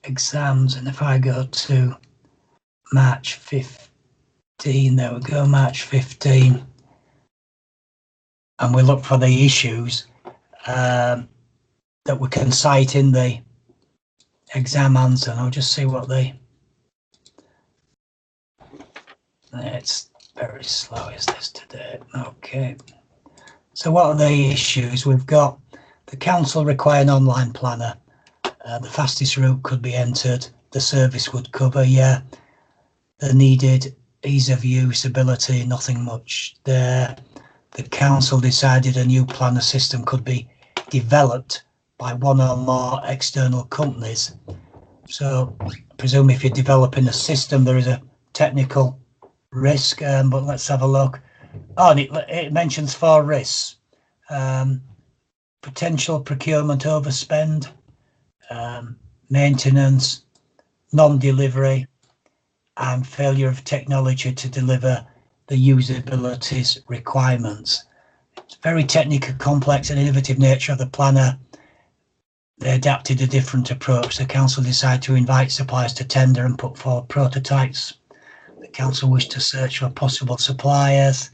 exams. And if I go to March 15, there we go, March 15. And we look for the issues that we can cite in the exam answer. And I'll just see what it's very slow, is this today? Okay. So what are the issues? We've got the council require an online planner. The fastest route could be entered. The service would cover, yeah. The needed ease of use, ability, nothing much there. The council decided a new planner system could be developed by one or more external companies. So I presume if you're developing a system, there is a technical risk, but let's have a look. Oh, and it mentions 4 risks. Potential procurement overspend, maintenance, non-delivery, and failure of technology to deliver the usability's requirements. It's very technical, complex and innovative nature of the planner. They adapted a different approach. The council decided to invite suppliers to tender and put forward prototypes. The council wished to search for possible suppliers.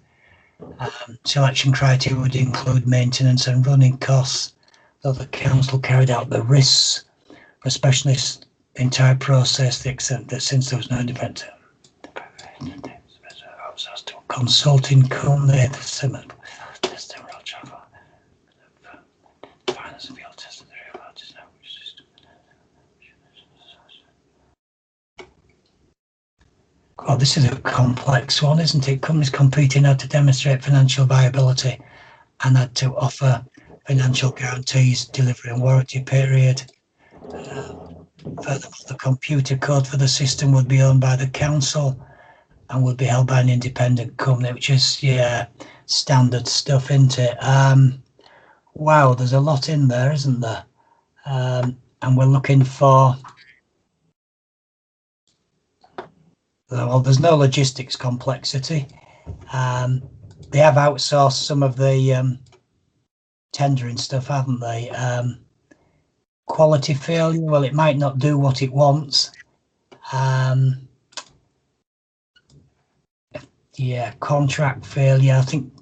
Selection criteria would include maintenance and running costs, though the council carried out the risks for specialists the entire process, the extent that since there was no independent consulting company, well, this is a complex one, isn't it? Companies competing had to demonstrate financial viability and had to offer financial guarantees, delivery and warranty period. Furthermore, the computer code for the system would be owned by the council and would be held by an independent company, which is, yeah, standard stuff, isn't it? Wow, there's a lot in there, isn't there? And we're looking for, well, there's no logistics complexity. They have outsourced some of the tendering stuff, haven't they? Quality failure, well, it might not do what it wants. Yeah, contract failure. I think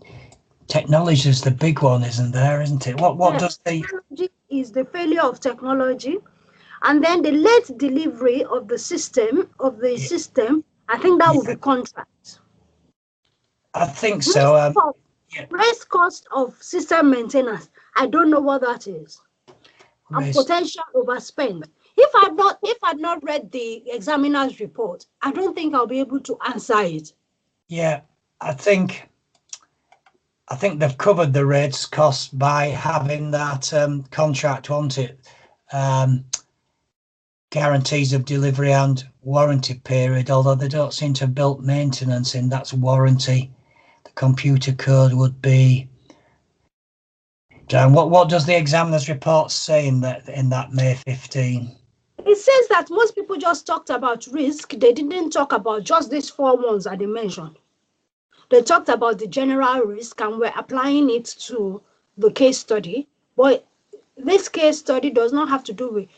technology is the big one, isn't there? Isn't it? What does the technology is the failure of technology, and then the late delivery of the system system. I think that would be contract. I think so. Raise cost of system maintenance. I don't know what that is. And potential overspend. If I'd not read the examiner's report, I don't think I'll be able to answer it. Yeah, I think they've covered the rates cost by having that contract, won't it? Guarantees of delivery and warranty period, although they don't seem to have built maintenance in. That's warranty. The computer code would be. John, what does the examiner's report say in that May 15? It says that most people just talked about risk. They didn't talk about just these 4 ones that they mentioned. They talked about the general risk and we're applying it to the case study. But this case study does not have to do with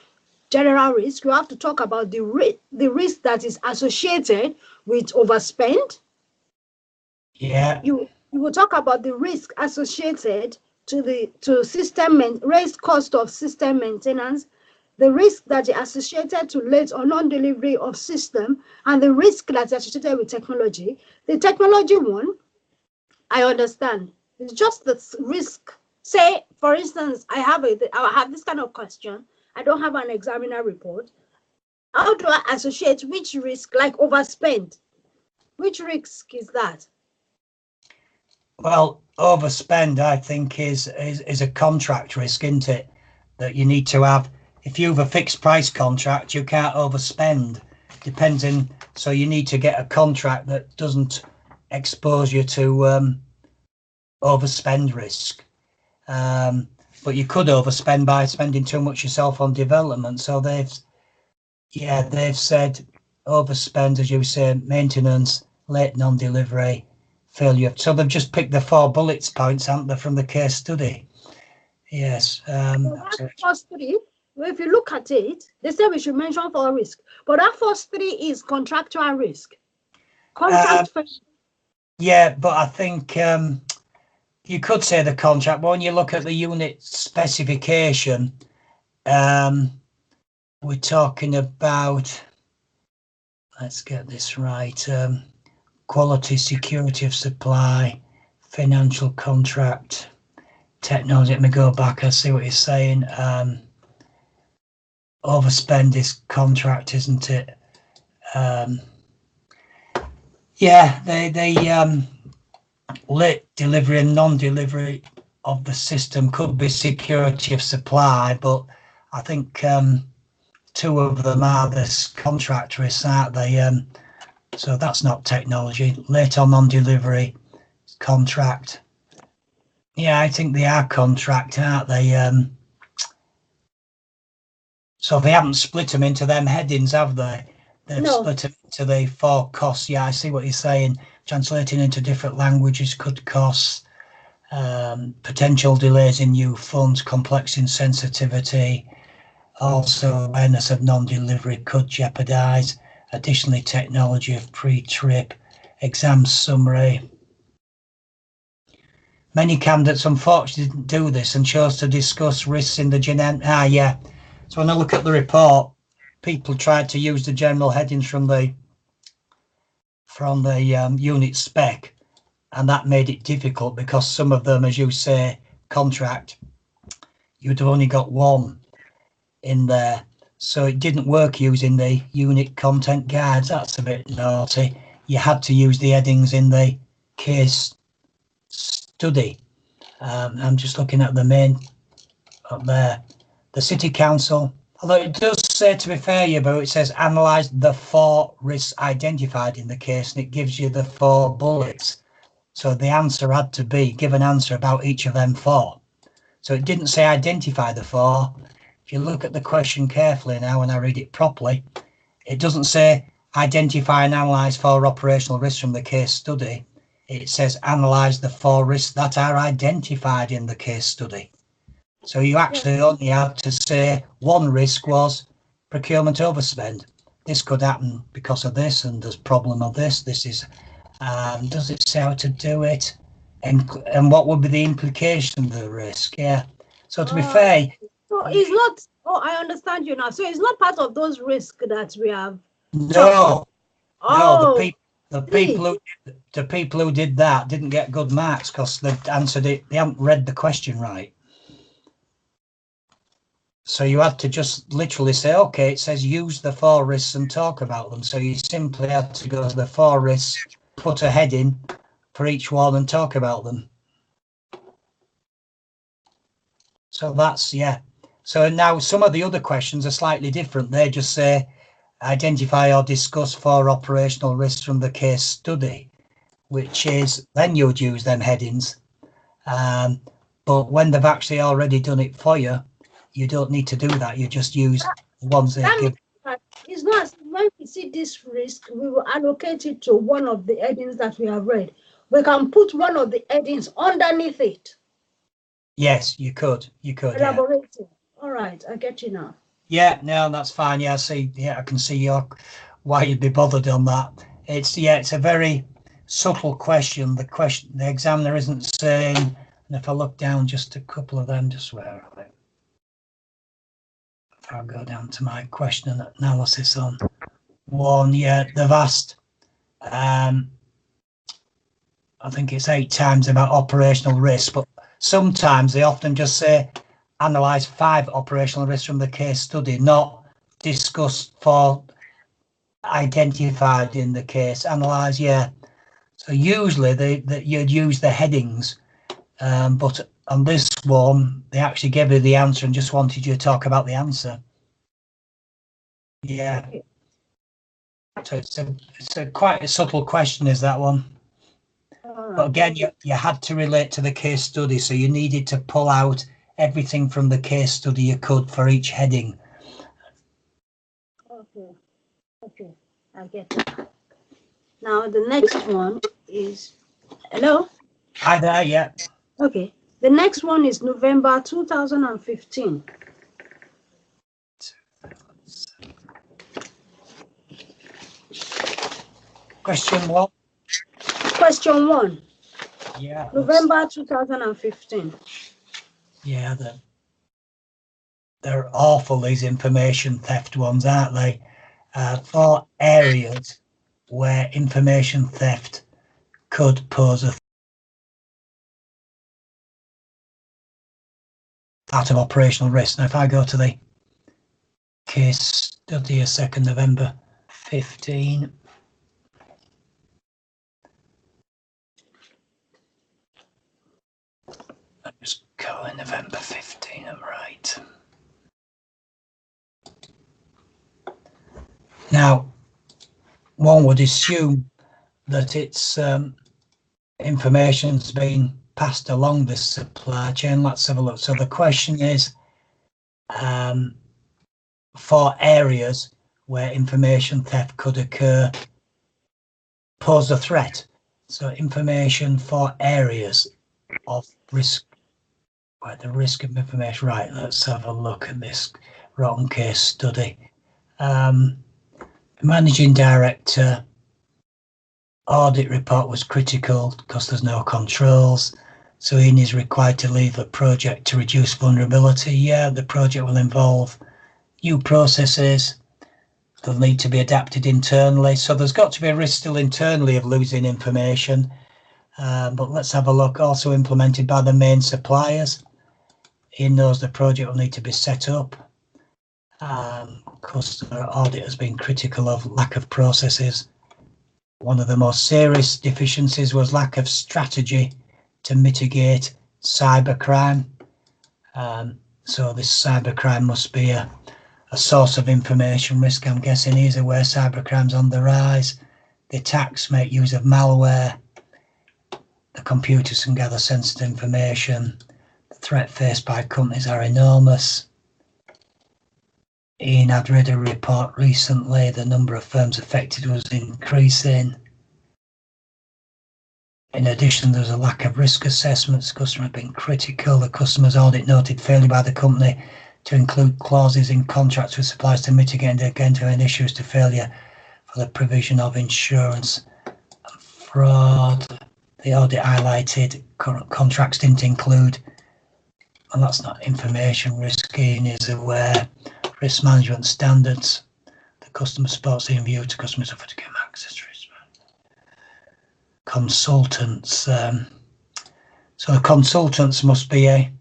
general risk. You have to talk about the risk that is associated with overspend. Yeah. You will talk about the risk associated to system raised cost of system maintenance, the risk that is associated to late or non-delivery of system, and the risk that is associated with technology. The technology one, I understand. It's just the risk. Say, for instance, I have this kind of question. I don't have an examiner report. How do I associate which risk, like overspend? Which risk is that? Well, overspend, I think, is a contract risk, isn't it? That you need to have. If you have a fixed price contract, you can't overspend. Depending, so you need to get a contract that doesn't expose you to overspend risk. But you could overspend by spending too much yourself on development. So they've said overspend, as you say, maintenance, late non-delivery, failure. So they've just picked the 4 bullets points, haven't they, from the case study? Yes. So that first 3, if you look at it, they say we should mention 4 risk, but that first 3 is contractual risk. Yeah, but I think you could say the contract, but when you look at the unit specification, we're talking about, let's get this right, quality, security of supply, financial contract, technology. Let me go back, I see what you're saying. Overspend is contract, isn't it? Yeah, they late delivery and non-delivery of the system could be security of supply, but I think 2 of them are this contract risks, aren't they? So that's not technology. Late or non-delivery, contract. Yeah, I think they are contract, aren't they? So they haven't split them into them headings, have they? They've split them into the 4 costs. Yeah, I see what you're saying. Translating into different languages could cost. Potential delays in new funds, complex insensitivity. Also, awareness of non-delivery could jeopardise. Additionally, technology of pre-trip, exam summary. Many candidates unfortunately didn't do this and chose to discuss risks in the yeah. So when I look at the report, people tried to use the general headings from the unit spec, and that made it difficult because some of them, as you say, contract, you'd have only got 1 in there. So it didn't work using the unit content guides. That's a bit naughty. You had to use the headings in the case study. I'm just looking at the main up there. The City Council, although it does say, to be fair, Yaboo, it says analyse the 4 risks identified in the case, and it gives you the 4 bullets. So the answer had to be, give an answer about each of them 4. So it didn't say identify the 4. If you look at the question carefully now, and I read it properly, it doesn't say identify and analyse 4 operational risks from the case study. It says analyse the 4 risks that are identified in the case study. So you actually only have to say 1 risk was procurement overspend. This could happen because of this, and there's problem of this. This is, does it say how to do it? And what would be the implication of the risk? Yeah. So to be fair. So it's not, I understand you now. So it's not part of those risks that we have. No. No, the people who did that didn't get good marks because they answered it, they haven't read the question right. So you had to just literally say, okay, it says use the 4 risks and talk about them. So you simply had to go to the 4 risks, put a heading for each one and talk about them. So that's, yeah. So now some of the other questions are slightly different. They just say identify or discuss 4 operational risks from the case study, which is, then you'd use them headings. But when they've actually already done it for you, you don't need to do that. You just use the ones they give. It's not, when we see this risk, we will allocate it to one of the headings that we have read. We can put one of the headings underneath it. Yes, you could. You could. Elaborating. Yeah. All right, I get you now. Yeah, no, that's fine. Yeah, I see. Yeah, I can see why you'd be bothered on that. It's a very subtle question. The examiner isn't saying. And if I look down just a couple of them, just where are they? If I go down to my question analysis on 1, yeah, they've asked. I think it's 8 times about operational risk, but sometimes they often just say analyse 5 operational risks from the case study, not discuss 4 identified in the case. Analyse, yeah. So usually you'd use the headings, but on this one, they actually gave you the answer and just wanted you to talk about the answer. Yeah. So it's a quite a subtle question, is that one? Right. But again, you had to relate to the case study, so you needed to pull out everything from the case study you could for each heading. Okay, I get it. Now the next one is, hello? Hi there, yeah. Okay, the next one is November 2015. Question what? Question 1. Yeah. November 2015. Yeah, they're awful, these information theft ones, aren't they? For areas where information theft could pose a part of operational risk. Now, if I go to the case study, a second, November 15. I'm just calling November 15, I'm right. Now, one would assume that it's information's been passed along this supply chain. Let's have a look. So the question is, for areas where information theft could occur, pose a threat. So information for areas of risk, where the risk of information. Right, let's have a look at this rotten case study. Managing director, audit report was critical because there's no controls. So Ian is required to leave a project to reduce vulnerability. Yeah, the project will involve new processes. They'll need to be adapted internally. So there's got to be a risk still internally of losing information. But let's have a look. Also implemented by the main suppliers. Ian knows the project will need to be set up. Customer audit has been critical of lack of processes. One of the most serious deficiencies was lack of strategy to mitigate cybercrime. So this cybercrime must be a source of information risk. I'm guessing he's aware cybercrime's on the rise. The attacks make use of malware. The computers can gather sensitive information. The threat faced by companies are enormous. Ian had read a report recently. The number of firms affected was increasing. In addition, there's a lack of risk assessments. Customers have been critical. The customer's audit noted failure by the company to include clauses in contracts with suppliers to mitigate against any issues to failure for the provision of insurance and fraud. The audit highlighted current contracts didn't include, and that's not information risk. Ian is aware risk management standards. The customer supports in view to customers offer to get access to risk. Consultants. So the consultants must be a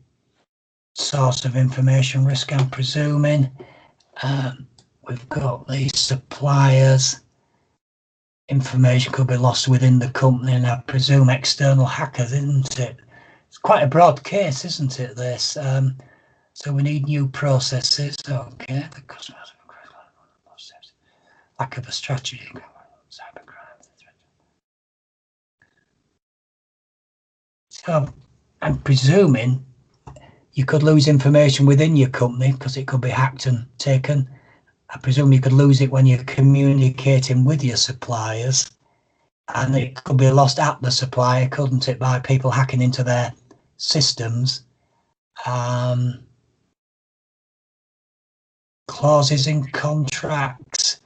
source of information risk, I'm presuming. We've got the suppliers. Information could be lost within the company, and I presume external hackers, isn't it? It's quite a broad case, isn't it, this? So we need new processes. Okay, the customer has lack of a strategy. Cybercrime. So I'm presuming you could lose information within your company because it could be hacked and taken. I presume you could lose it when you're communicating with your suppliers, and it could be lost at the supplier, couldn't it, by people hacking into their systems. Clauses in contracts.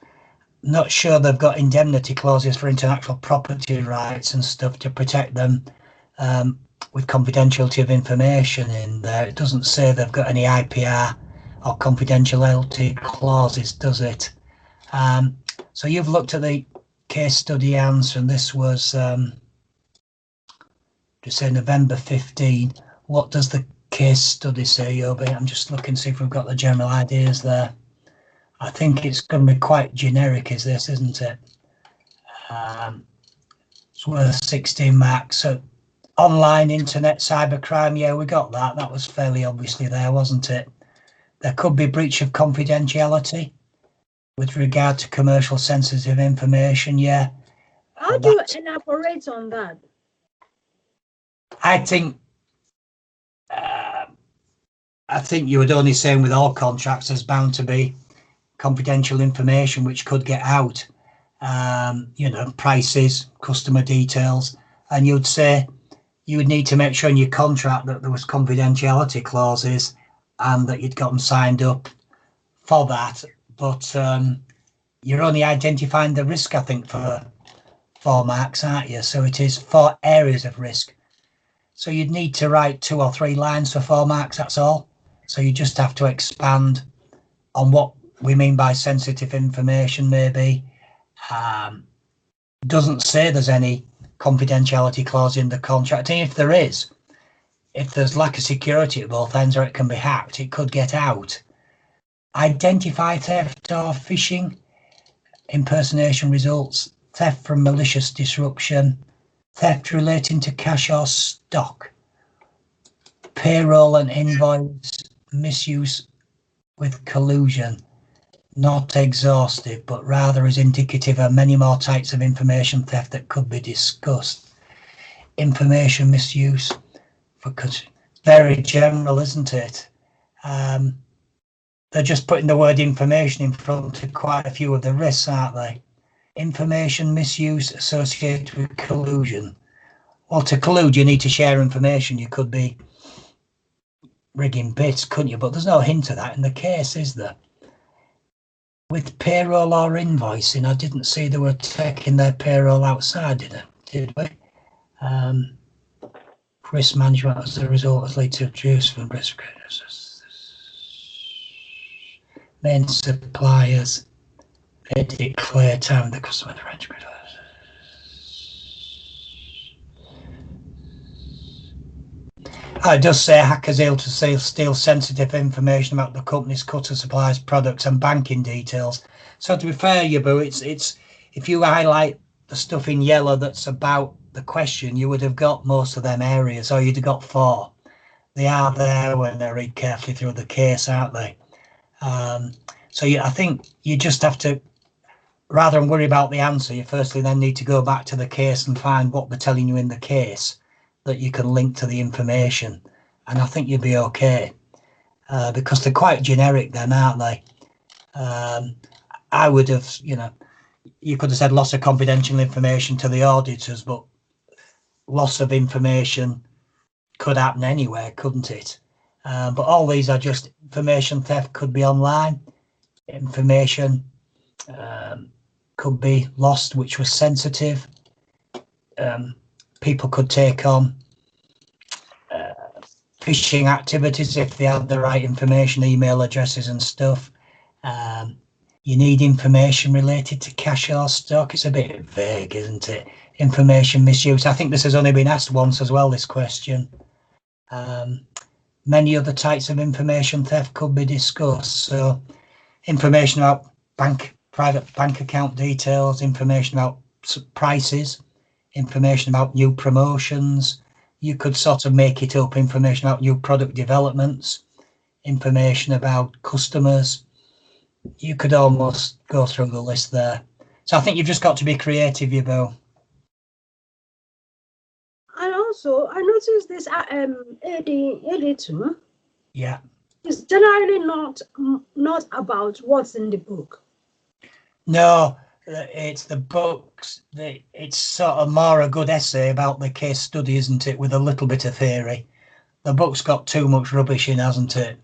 Not sure they've got indemnity clauses for intellectual property rights and stuff to protect them with confidentiality of information in there. It doesn't say they've got any IPR or confidentiality clauses, does it? So you've looked at the case study answer, and this was just say November 15. What does the case study say, Yobi? I'm just looking to see if we've got the general ideas there. I think it's going to be quite generic, is this, isn't it? It's worth 16 marks. So online internet cybercrime, yeah, we got that. That was fairly obviously there, wasn't it? There could be breach of confidentiality with regard to commercial sensitive information, yeah. How do you elaborate on that? I think you would only say with all contracts there's bound to be confidential information which could get out, you know, prices, customer details, and you'd say you would need to make sure in your contract that there was confidentiality clauses and that you'd got them signed up for that. But you're only identifying the risk, I think, for 4 marks, aren't you? So it is 4 areas of risk. So you'd need to write 2 or 3 lines for 4 marks, that's all. So you just have to expand on what we mean by sensitive information, maybe. Doesn't say there's any confidentiality clause in the contract. And if there is, if there's lack of security at both ends or it can be hacked, it could get out. Identify theft or phishing, impersonation results, theft from malicious disruption, theft relating to cash or stock, payroll and invoice misuse with collusion. Not exhaustive, but rather is indicative of many more types of information theft that could be discussed. Information misuse, because very general, isn't it? They're just putting the word information in front of quite a few of the risks, aren't they? Information misuse associated with collusion. Well, to collude, you need to share information. You could be rigging bits, couldn't you? But there's no hint of that in the case, is there? With payroll or invoicing, I didn't see they were taking their payroll outside, did we? Risk management as a result has led to reduce from risk. Main suppliers, they declare time the customer arrangement. It does say hackers able to steal sensitive information about the company's customer suppliers, products and banking details. So to be fair, Yaboo, it's if you highlight the stuff in yellow that's about the question, you would have got most of them areas, or you'd have got 4. They are there when they read carefully through the case, aren't they? So I think you just have to, rather than worry about the answer, you firstly then need to go back to the case and find what they're telling you in the case that you can link to the information, and I think you'll be okay, because they're quite generic then, aren't they? I would have, you know, you could have said loss of confidential information to the auditors, but loss of information could happen anywhere, couldn't it? But all these are just information theft. Could be online, information could be lost which was sensitive. People could take on phishing activities if they had the right information, email addresses and stuff. You need information related to cash or stock. It's a bit vague, isn't it? Information misuse. I think this has only been asked once as well, this question. Many other types of information theft could be discussed. So information about private bank account details, information about prices, information about new promotions. You could sort of make it up, information about new product developments, information about customers. You could almost go through the list there. So I think you've just got to be creative, Yaboo. And also, I noticed this AD2. Yeah. It's generally not about what's in the book. No, it's the books. It's sort of more a good essay about the case study, isn't it, with a little bit of theory. The book's got too much rubbish in, hasn't it?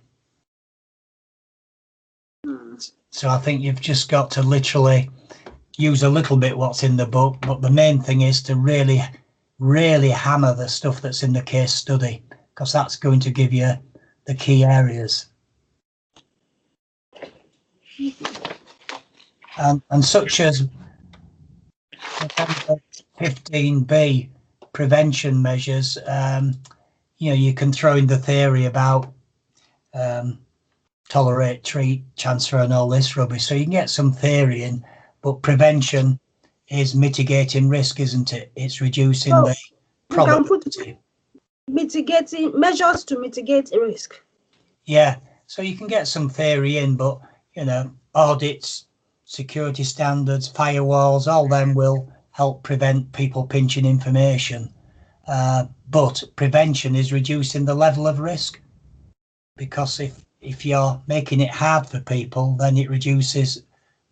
So I think you've just got to literally use a little bit what's in the book, but the main thing is to really, really hammer the stuff that's in the case study, because that's going to give you the key areas. And such as 15B, prevention measures, you know, you can throw in the theory about tolerate, treat, transfer and all this rubbish. So you can get some theory in, but prevention is mitigating risk, isn't it? It's reducing the probability. Mitigating measures to mitigate risk. Yeah, so you can get some theory in, but you know, audits, security standards, firewalls, all them will help prevent people pinching information. But prevention is reducing the level of risk, because if you're making it hard for people, then it reduces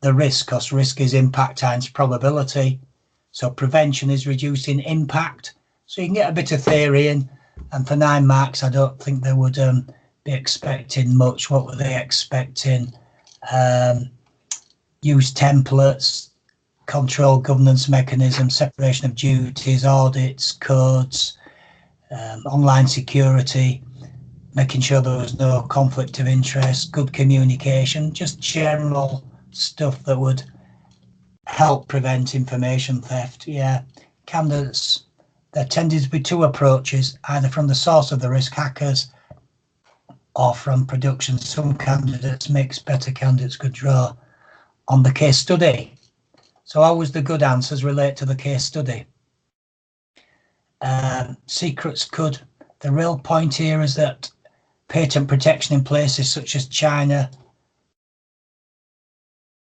the risk, because risk is impact times probability. So prevention is reducing impact. So you can get a bit of theory in, and for 9 marks, I don't think they would be expecting much. What were they expecting? Use templates, control governance mechanisms, separation of duties, audits, codes, online security, making sure there was no conflict of interest, good communication, just general stuff that would help prevent information theft. Yeah, candidates, there tended to be 2 approaches, either from the source of the risk, hackers, or from production. Some candidates mix, better candidates could draw on the case study. So always the good answers relate to the case study. Secrets could, the real point here is that patent protection in places such as China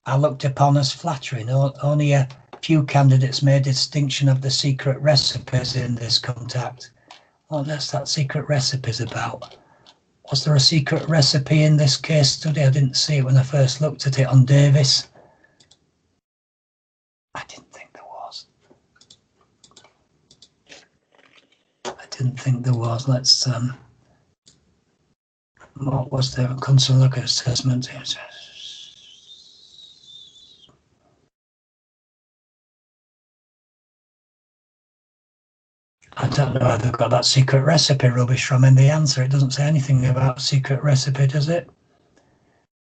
are looked upon as flattering. Only a few candidates made a distinction of the secret recipes in this contact. What is that secret recipes about? Was there a secret recipe in this case study? I didn't see it when I first looked at it on Davis. I didn't think there was. Let's what was there? Console look at assessment. I don't know where they've got that secret recipe rubbish from in the answer. It doesn't say anything about secret recipe, does it?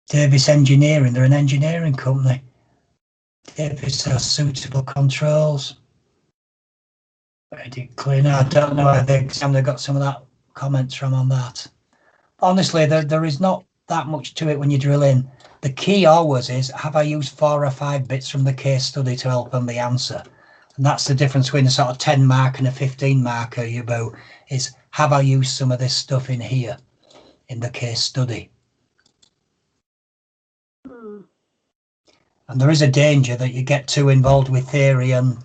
Davis Engineering, they're an engineering company. Davis has suitable controls. Very clean. I don't know where the examiner got some of that comments from on that. Honestly, there is not that much to it when you drill in. The key always is, have I used 4 or 5 bits from the case study to help on the answer? And that's the difference between a sort of 10 mark and a 15 marker, Yaboo, is have I used some of this stuff in here in the case study? And there is a danger that you get too involved with theory and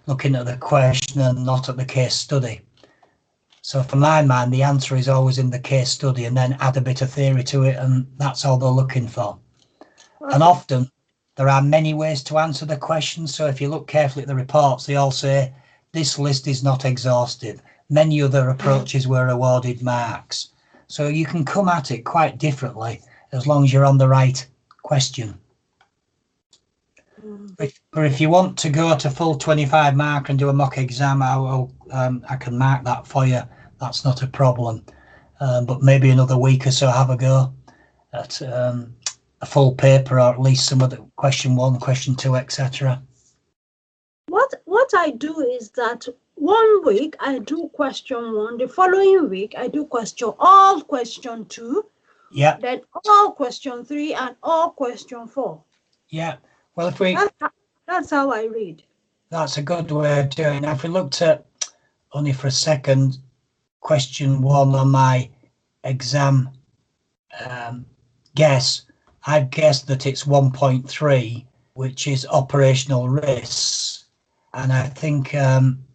looking at the question and not at the case study. So for my mind, the answer is always in the case study, and then add a bit of theory to it, and that's all they're looking for. Okay. And often there are many ways to answer the question. So if you look carefully at the reports, they all say this list is not exhaustive. Many other approaches were awarded marks. So you can come at it quite differently as long as you're on the right question. But if you want to go to full 25 mark and do a mock exam, I can mark that for you. That's not a problem. But maybe another week or so, have a go at a full paper, or at least some of the question 1, question 2, etc. What I do is that one week I do question 1, the following week I do all question 2, yeah, then all question 3 and all question 4. Yeah, well, if we that's how I read. That's a good way of doing it. If we looked at, only for a second, question 1 on my exam guess, I've guessed that it's 1.3, which is operational risks. And I think I'm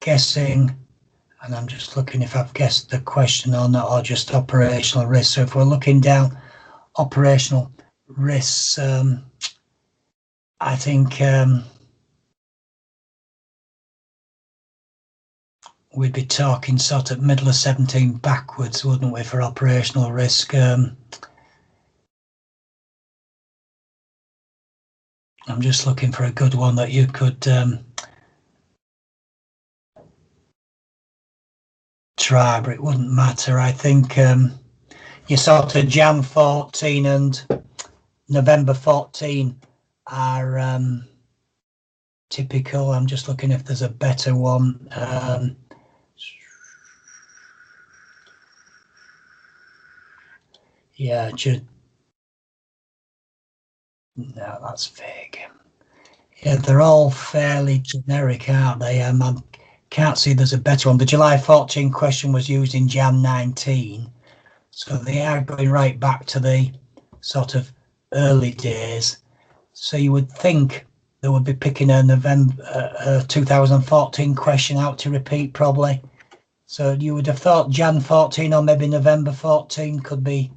guessing, and I'm just looking if I've guessed the question or not, or just operational risks. So if we're looking down operational risks, I think we'd be talking sort of middle of 17 backwards, wouldn't we, for operational risk? I'm just looking for a good one that you could try, but it wouldn't matter. I think you sort of Jan 14 and November 14 are typical. I'm just looking if there's a better one. Yeah, no, that's vague. Yeah, they're all fairly generic, aren't they? I can't see there's a better one. The July 14 question was used in Jan 19. So they are going right back to the sort of early days. So you would think they would be picking a November 2014 question out to repeat probably. So you would have thought Jan 14 or maybe November 14 could be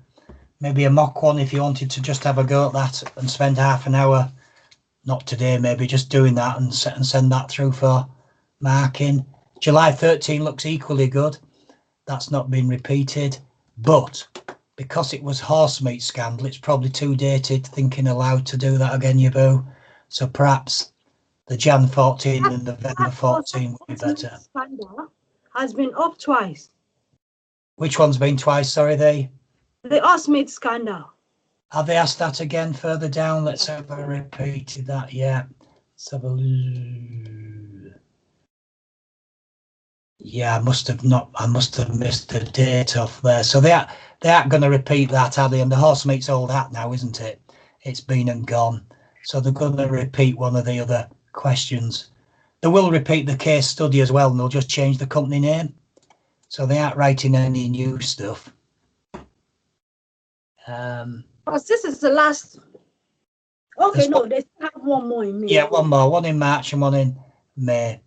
maybe a mock one if you wanted to just have a go at that and spend half an hour, not today maybe, just doing that and send that through for marking. July 13 looks equally good. That's not been repeated, but because it was horse meat scandal, it's probably too dated thinking aloud to do that again, Yaboo. So perhaps the Jan 14 and November 14 would be better. Scandal has been up twice. Which one's been twice? Sorry, the horse meat scandal. Have they asked that again further down? Let's have a repeated that. Yeah. Let's have a. Yeah, I must have missed the date off there. So they aren't going to repeat that, are they? And the horse meat's old hat now, isn't it? It's been and gone. So they're going to repeat one of the other questions. They will repeat the case study as well, and they'll just change the company name. So they aren't writing any new stuff. This is the last. Okay, no, they have one more in May. Yeah, one more. One in March and one in May.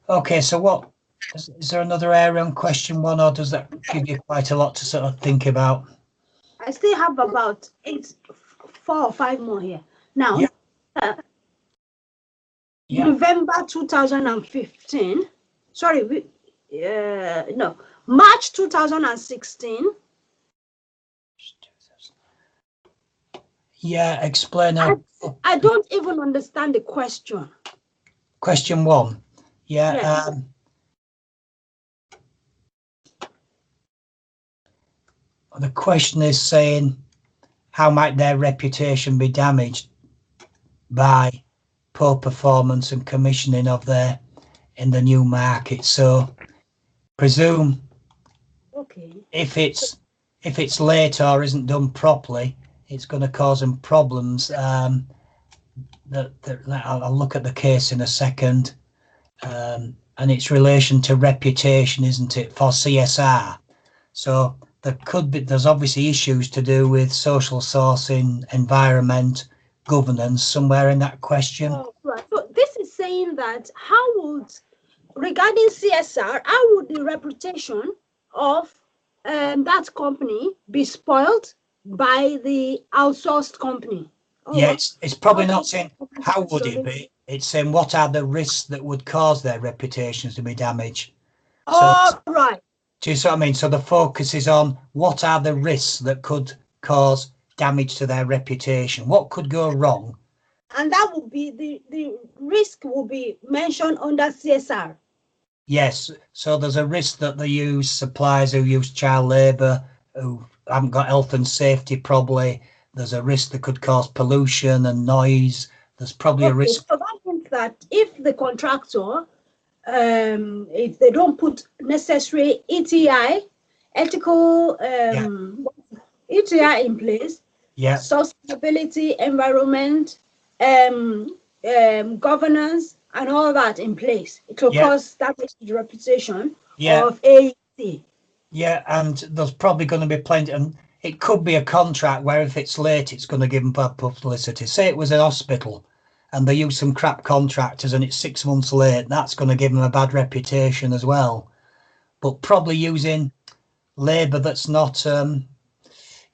Okay, so what is there another area on question one, or does that give you quite a lot to sort of think about? I still have about 4 or 5 more here. Now, November 2015. Sorry, no, March 2016. Yeah, explain. I don't even understand the question. Question one. Yeah. Yes. The question is saying, how might their reputation be damaged by poor performance and commissioning of their in the new market? So, presume if it's late or isn't done properly, it's going to cause them problems. I'll look at the case in a second. And it's relation to reputation, isn't it, for CSR? So there's obviously issues to do with social sourcing, environment, governance, somewhere in that question. Oh, right. So this is saying that regarding CSR, how would the reputation of that company be spoiled by the outsourced company? Yeah, it's probably not saying how would it be. It's saying what are the risks that would cause their reputations to be damaged. Right. Do you see what I mean? So the focus is on what are the risks that could cause damage to their reputation. What could go wrong? And that would be the risk will be mentioned under CSR. Yes. So there's a risk that they use suppliers who use child labour, who haven't got health and safety probably. There's a risk that could cause pollution and noise. There's probably a risk. So that means that if the contractor, if they don't put necessary ETI, ethical ETI in place, sustainability, environment, governance, and all that in place, it will cause damage to the reputation of AEC. Yeah, and there's probably going to be plenty, and it could be a contract where if it's late, it's going to give them bad publicity. Say it was an hospital and they use some crap contractors and it's 6 months late, that's going to give them a bad reputation as well. But probably using labour that's not, the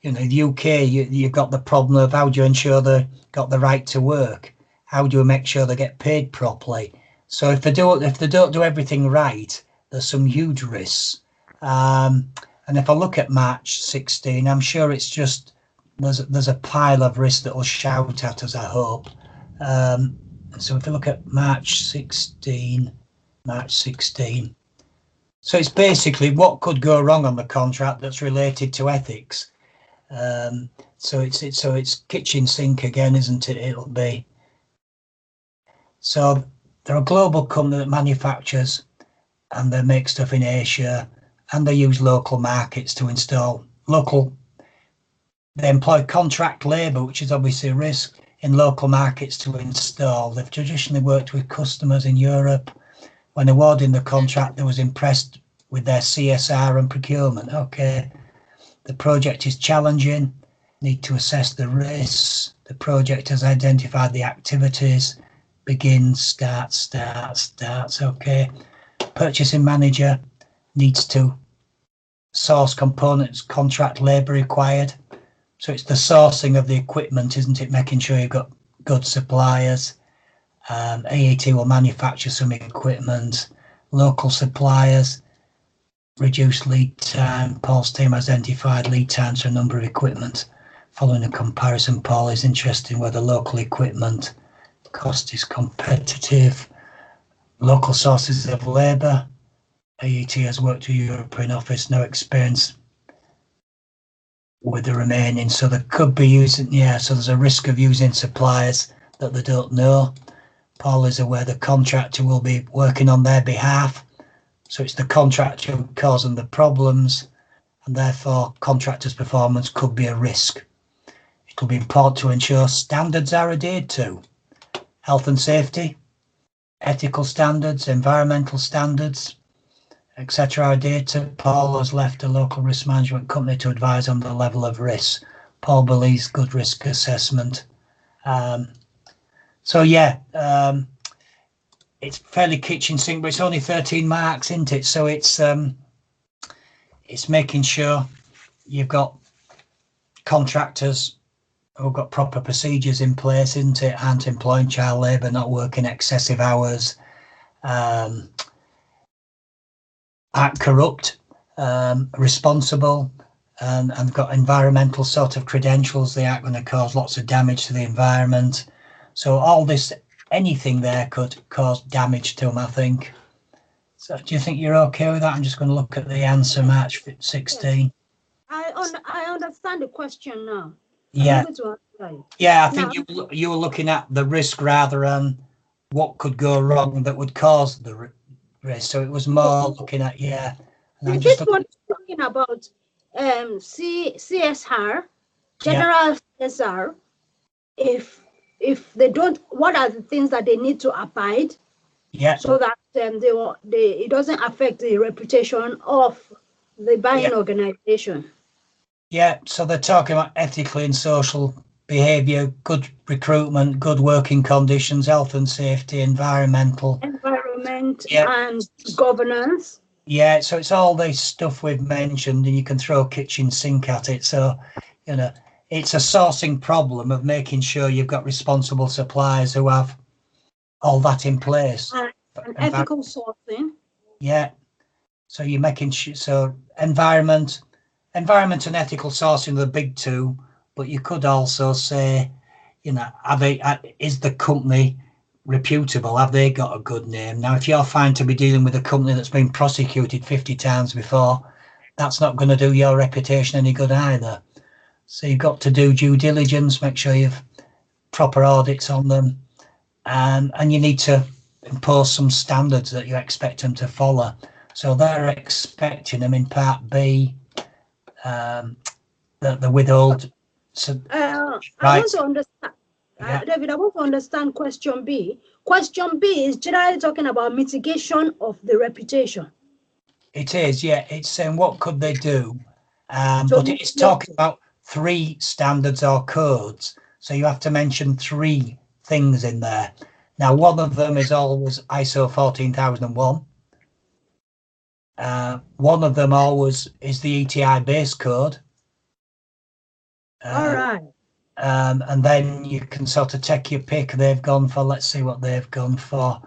UK, you've got the problem of how do you ensure they've got the right to work? How do you make sure they get paid properly? So if they don't do everything right, there's some huge risks. And if I look at March 16, I'm sure it's just there's a pile of risks that will shout at us, I hope. So if you look at March 16, so it's basically what could go wrong on the contract that's related to ethics. So it's kitchen sink again, isn't it? It'll be. So they're a global company that manufactures and they make stuff in Asia. And they use local markets to install local. They employ contract labour, which is obviously a risk. in local markets to install. They've traditionally worked with customers in Europe. When awarding the contract, they was impressed with their CSR and procurement. Okay, the project is challenging, need to assess the risks. The project has identified the activities, begins, starts. Okay, purchasing manager needs to source components, contract labour required. So it's the sourcing of the equipment, isn't it? Making sure you've got good suppliers. AET will manufacture some equipment. Local suppliers, reduce lead time. Paul's team identified lead times for a number of equipment. Following a comparison, Paul is interested in whether local equipment cost is competitive. Local sources of labour. AET has worked with European office, no experience with the remaining, so they could be using, so there's a risk of using suppliers that they don't know. Paul is aware the contractor will be working on their behalf, so it's the contractor causing the problems, and therefore contractor's performance could be a risk. It will be important to ensure standards are adhered to. Health and safety, ethical standards, environmental standards, etc. are adhered to. Paul has left a local risk management company to advise on the level of risk. Paul believes good risk assessment. It's fairly kitchen sink, but it's only 13 marks, isn't it? So it's making sure you've got contractors who've got proper procedures in place, isn't it? Aren't employing child labour, not working excessive hours, aren't corrupt, responsible, and got environmental sort of credentials. They aren't going to cause lots of damage to the environment. So all this, anything there could cause damage to them, I think. So do you think you're okay with that? I'm just going to look at the answer, March 16. I understand the question now. Yeah. Yeah, I think you were looking at the risk rather than what could go wrong that would cause the risk. So it was more looking at, And this one is talking about CSR, general CSR. If they don't, what are the things that they need to abide? So that it doesn't affect the reputation of the buying organization. Yeah, so they're talking about ethical and social behaviour, good recruitment, good working conditions, health and safety, environment and governance. Yeah, so it's all this stuff we've mentioned, and you can throw kitchen sink at it. So, it's a sourcing problem of making sure you've got responsible suppliers who have all that in place. And ethical sourcing. Yeah. So you're making sure, so environment and ethical sourcing are the big two, but you could also say, is the company reputable? Have they got a good name? Now, if you're fine to be dealing with a company that's been prosecuted 50 times before, that's not going to do your reputation any good either. So you've got to do due diligence, make sure you've proper audits on them, and you need to impose some standards that you expect them to follow. So they're expecting them in part B, that the withhold. So, I want to understand, David, I want to understand question B. Question B is generally talking about mitigation of the reputation. It is, yeah. It's saying what could they do, but it's talking about 3 standards or codes. So you have to mention 3 things in there. Now, one of them is always ISO 14001. One of them always is the ETI base code. All right. And then you can sort of take your pick. They've gone for, let's see what they've gone for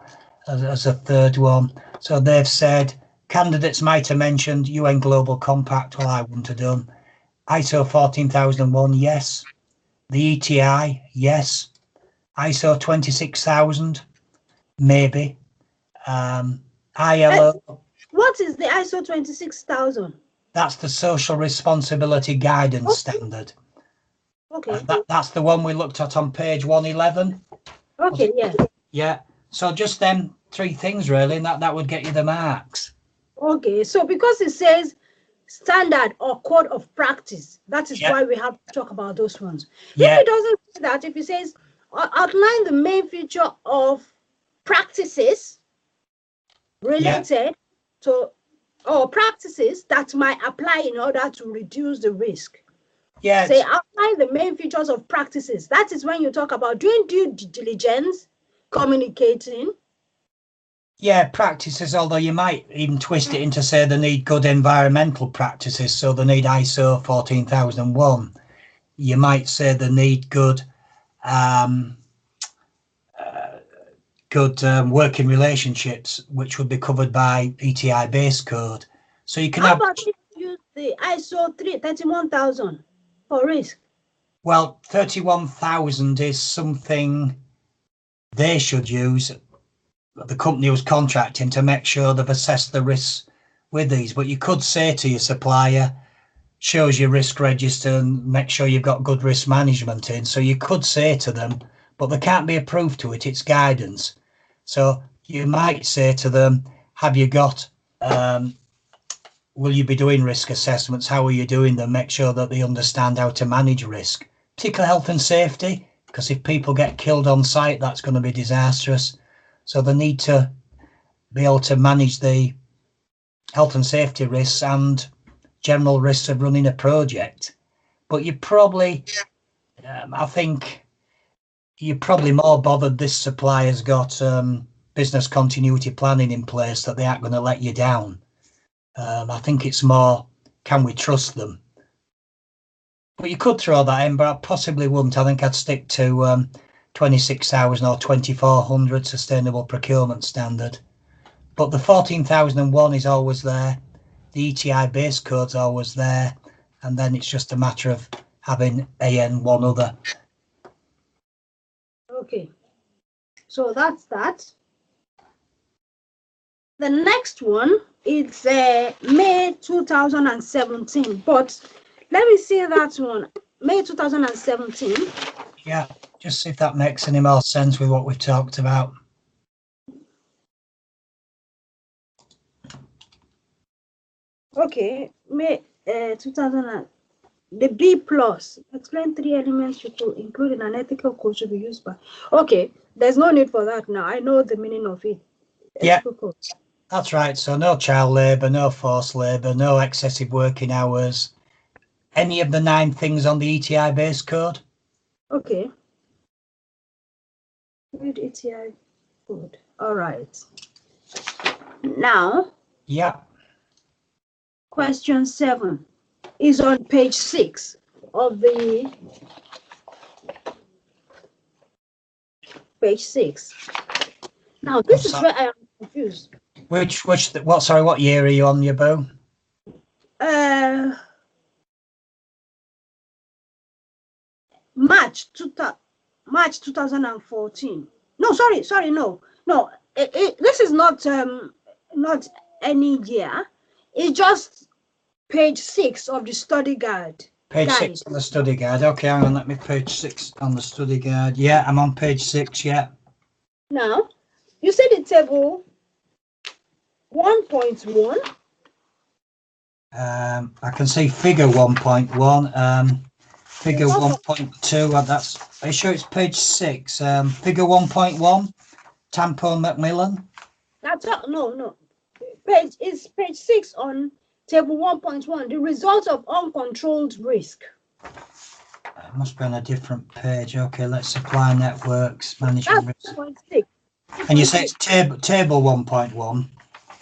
as a third one. So they've said candidates might have mentioned UN Global Compact. Well, I wouldn't have done. ISO 14001, yes. The ETI, yes. ISO 26000, maybe. ILO. What is the ISO 26000? That's the social responsibility guidance standard. Okay. That's the one we looked at on page 111. Okay, yeah. Yeah. So just them 3 things really, and that would get you the marks. Okay. So because it says standard or code of practice, that is why we have to talk about those ones. If it doesn't say that, if it says outline the main feature of practices related to, or practices that might apply in order to reduce the risk. Say, outline the main features of practices. That is when you talk about doing due diligence, communicating. Yeah, practices, although you might even twist it into say they need good environmental practices, so they need ISO 14001. You might say they need good working relationships, which would be covered by ETI base code. So you can How about if you use the ISO 31000 for risk? Well, 31,000 is something they should use, the company who's contracting, to make sure they've assessed the risks with these. But you could say to your supplier, shows your risk register and make sure you've got good risk management in. So you could say to them, but they can't be approved to it. It's guidance. So you might say to them, have you got, will you be doing risk assessments? How are you doing them? Make sure that they understand how to manage risk, particularly health and safety, because if people get killed on site, that's going to be disastrous. So they need to be able to manage the health and safety risks and general risks of running a project. But you probably, I think you're probably more bothered this supplier's got business continuity planning in place, that they aren't going to let you down. I think it's more, can we trust them? But you could throw that in, but I possibly wouldn't. I think I'd stick to 26,000 or 2,400 sustainable procurement standard. But the 14,001 is always there. The ETI base code's always there. And then it's just a matter of having AN one other. Okay, so that's that. The next one is May 2017, but let me see that one. May 2017. Yeah, just see if that makes any more sense with what we've talked about. Okay, May 2000. The B plus, explain 3 elements you could include in an ethical code should be used by. Okay, there's no need for that now. I know the meaning of it. Ethical code. That's right. So no child labour, no forced labour, no excessive working hours. Any of the 9 things on the ETI base code? Okay. Read ETI code. All right. Now. Yeah. Question 7 is on page 6 of the page 6. Now this is where I am confused. What year are you on, Yaboo? March 2014. No, sorry, no. This is not any year. It's just page 6 of the study guide. Page 6 on the study guide. Okay, hang on, let me page 6 on the study guide. Yeah, I'm on page 6, yeah. Now, you see the table 1.1. I can see figure 1.1. Figure 1.2, that's, are you sure it's page 6? Figure 1.1, Tampone Macmillan. That's no. Page 6 on table 1.1, the result of uncontrolled risk. It must be on a different page. Okay, let's supply networks, management risk. 1.6. And you say it's table 1.1?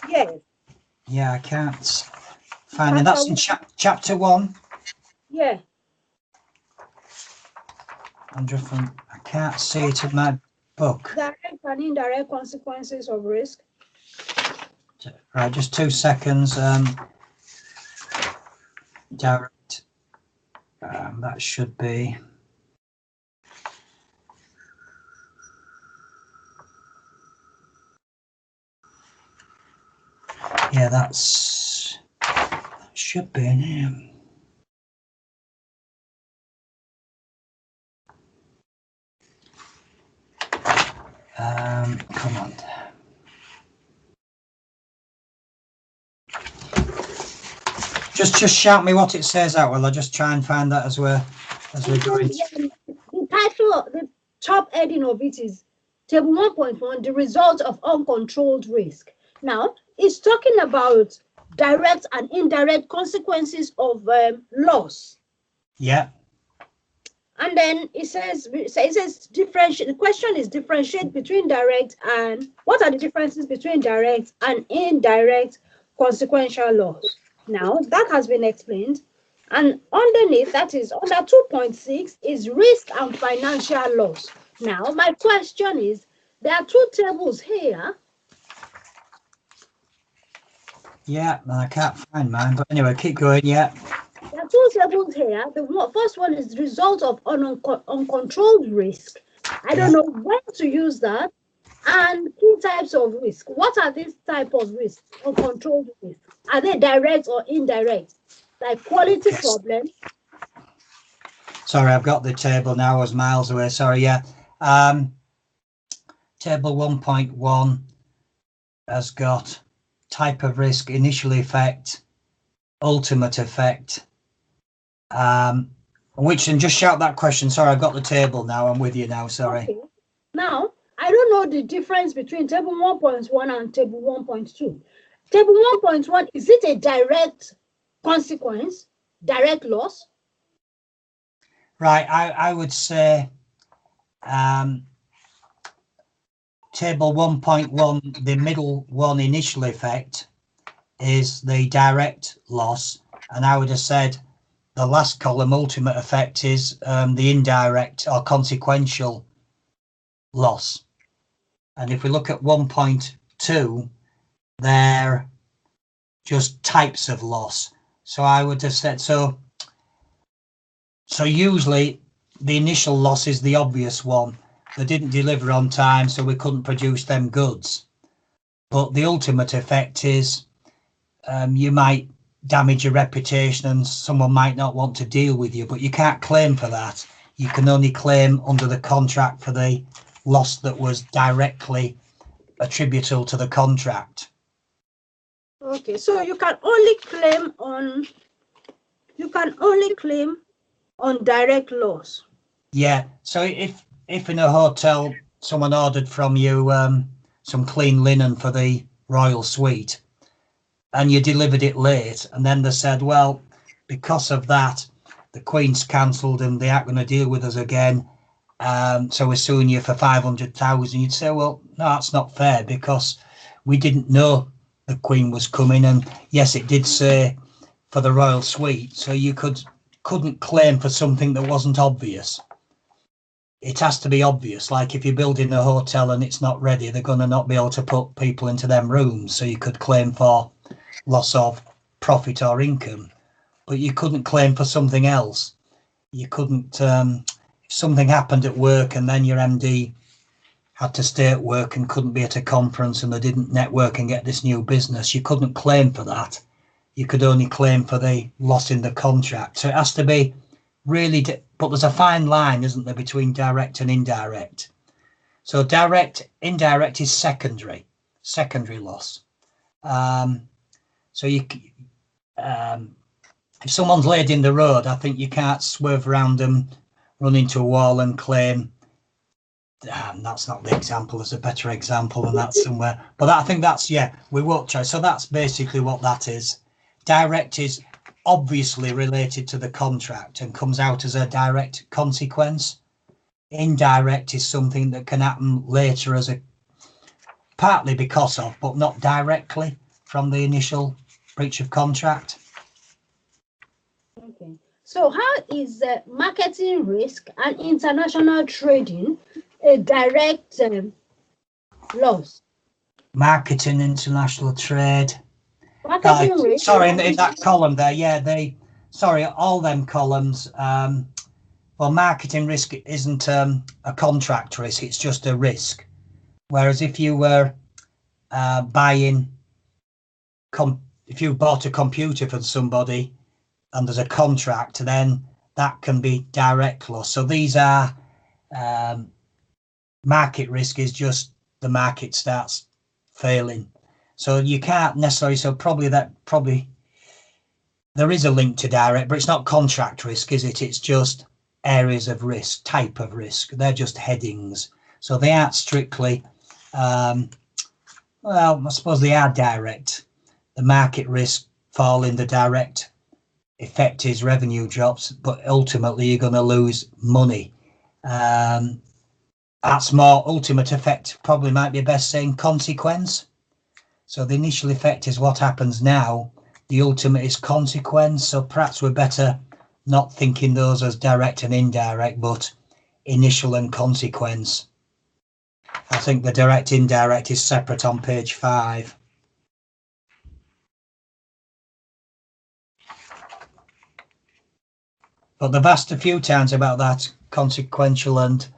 Yes. Yeah, I can't find it. That's in chapter 1? Yeah. I can't see it in my book. Direct and indirect consequences of risk. Right, just 2 seconds. Direct. That should be. Yeah, that should be in here. Come on. Just shout me what it says out. Well, I'll just try and find that as we're going. The title of top heading of it is table 1.1, the result of uncontrolled risk. Now, it's talking about direct and indirect consequences of loss. Yeah. And then it says differentiate. The question is differentiate between direct and what are the differences between direct and indirect consequential loss. Now that has been explained, and underneath that is under 2.6 is risk and financial loss. Now my question is, there are two tables here. Yeah, I can't find mine, but anyway, keep going. Yeah. There are two tables here. The first one is the result of uncontrolled risk. I don't know when to use that. And key types of risk. What are these type of risks? Uncontrolled risk. Are they direct or indirect? Like quality problems. Sorry, I've got the table now. I was miles away. Sorry, yeah. Table 1.1 has got type of risk, initial effect, ultimate effect. Which, and just shout that question. Sorry, I've got the table now. I'm with you now. Sorry. Okay. Now, I don't know the difference between table 1.1 and table 1.2. Table 1.1, is it a direct consequence, direct loss? Right, I would say table 1.1, the middle one, initial effect, is the direct loss, and I would have said the last column, ultimate effect, is the indirect or consequential loss. And if we look at 1.2, they're just types of loss. So I would have said, so usually the initial loss is the obvious one. They didn't deliver on time, so we couldn't produce them goods. But the ultimate effect is you might damage your reputation and someone might not want to deal with you, but you can't claim for that. You can only claim under the contract for the loss that was directly attributable to the contract. Okay, so you can only claim on direct loss. Yeah, so if in a hotel someone ordered from you some clean linen for the royal suite and you delivered it late, and then they said, well, because of that the Queen's cancelled and they aren't going to deal with us again, so we're suing you for 500,000, you'd say, well, no, that's not fair, because we didn't know the Queen was coming, and yes, it did say for the royal suite, so you couldn't claim for something that wasn't obvious. It has to be obvious. Like if you're building a hotel and it's not ready, they're going to not be able to put people into them rooms, so you could claim for loss of profit or income, but you couldn't claim for something else. You couldn't, if something happened at work and then your MD had to stay at work and couldn't be at a conference and they didn't network and get this new business, you couldn't claim for that. You could only claim for the loss in the contract. So it has to be really, but there's a fine line, isn't there, between direct and indirect. So indirect is secondary loss. So if someone's laid in the road, I think you can't swerve around them, run into a wall and claim. That's not the example. There's a better example than that somewhere. But I think that's, yeah, we won't try. So that's basically what that is. Direct is obviously related to the contract and comes out as a direct consequence. Indirect is something that can happen later as a partly because of, but not directly from the initial breach of contract. Okay. So how is marketing risk and international trading a direct loss? Marketing, international trade. Marketing risk. Sorry, in that column there, yeah, all them columns. Well, marketing risk isn't a contract risk; it's just a risk. Whereas if you were if you bought a computer from somebody and there's a contract, then that can be direct loss. So these are market risk is just the market starts failing. So you can't necessarily, so probably there is a link to direct, but it's not contract risk, is it? It's just areas of risk, type of risk. They're just headings. So they aren't strictly, well, I suppose they are direct. The market risk fall in the direct effect is revenue drops, but ultimately you're going to lose money. That's more ultimate effect, probably might be best saying consequence. So the initial effect is what happens now. The ultimate is consequence. So perhaps we're better not thinking those as direct and indirect, but initial and consequence. I think the direct indirect is separate on page 5. But they've asked a few times about that consequential and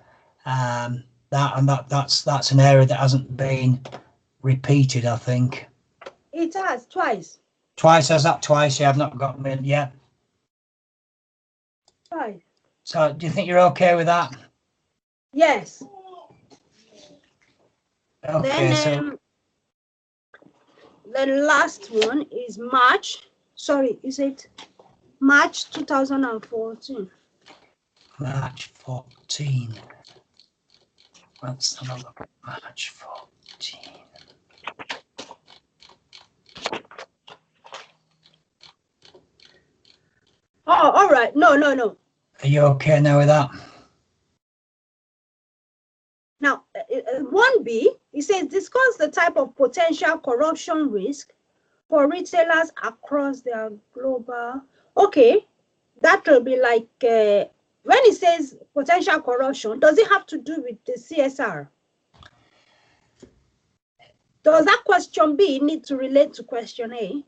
that's an area that hasn't been repeated, I think. It has twice. Twice, has that twice? Yeah, I've not got them in yet. Twice. So do you think you're okay with that? Yes. Okay, then, so the last one is March. Sorry, is it March 2014? March 14. Let's have a look at March 14. Oh, all right. No. Are you okay now with that? Now, 1B, it says discuss the type of potential corruption risk for retailers across their global. Okay, that will be like when it says potential corruption, does it have to do with the CSR? Does that question B need to relate to question A?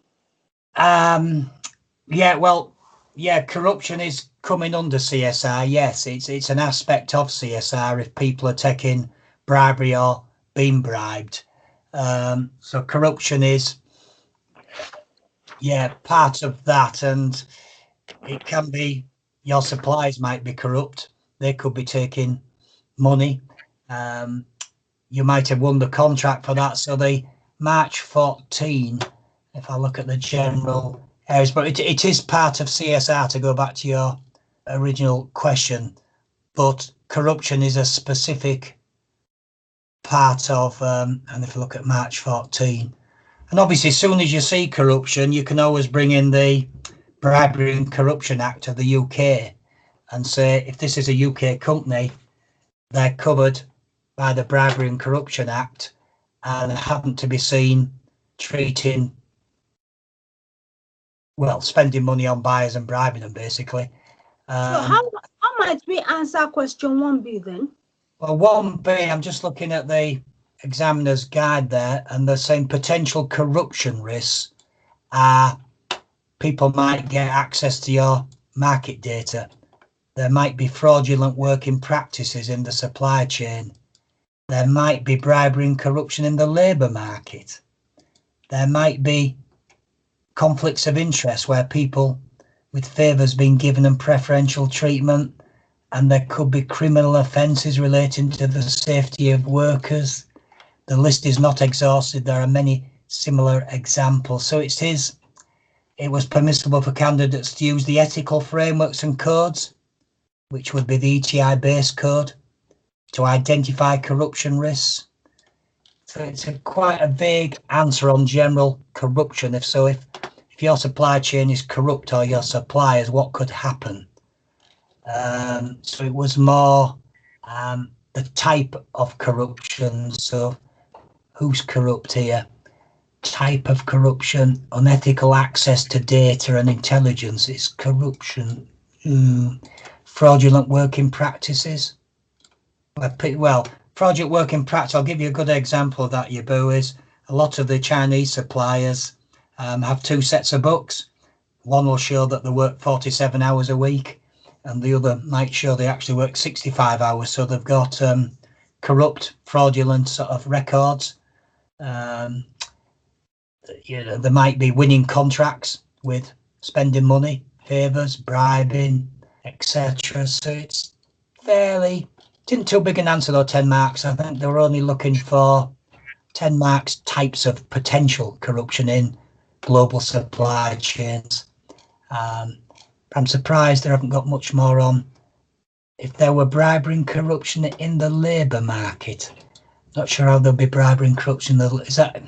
Yeah, well, yeah, corruption is coming under CSR. Yes, it's an aspect of CSR if people are taking bribery or being bribed. So corruption is, yeah, part of that, and it can be your suppliers might be corrupt. They could be taking money. You might have won the contract for that. So the March 14, if I look at the general areas, but it is part of CSR, to go back to your original question, but corruption is a specific part of, and if you look at March 14, and obviously as soon as you see corruption, you can always bring in the Bribery and Corruption Act of the UK and say, if this is a UK company, they're covered by the Bribery and Corruption Act and haven't to be seen treating, well, spending money on buyers and bribing them, basically. So how might we answer question 1B then? Well, 1B, I'm just looking at the examiner's guide there, and they're saying potential corruption risks are people might get access to your market data. There might be fraudulent working practices in the supply chain. There might be bribery and corruption in the labour market. There might be conflicts of interest where people with favours being given and preferential treatment, and there could be criminal offences relating to the safety of workers. The list is not exhausted. There are many similar examples. So it was permissible for candidates to use the ethical frameworks and codes, which would be the ETI base code, to identify corruption risks. So it's quite a vague answer on general corruption. If your supply chain is corrupt or your suppliers, what could happen? So it was more the type of corruption. So who's corrupt here? Type of corruption, unethical access to data and intelligence is corruption. Fraudulent working practices. Well, fraudulent working practice, I'll give you a good example of that, Yaboo, is a lot of the Chinese suppliers have 2 sets of books. One will show that they work 47 hours a week, and the other might show they actually work 65 hours. So they've got corrupt, fraudulent sort of records. There might be winning contracts with spending money, favours, bribing, etc. So it's fairly, didn't too big an answer though, 10 marks. I think they were only looking for 10 marks types of potential corruption in global supply chains. I'm surprised they haven't got much more on if there were bribery and corruption in the labour market. Not sure how there'll be bribery and corruption. Is that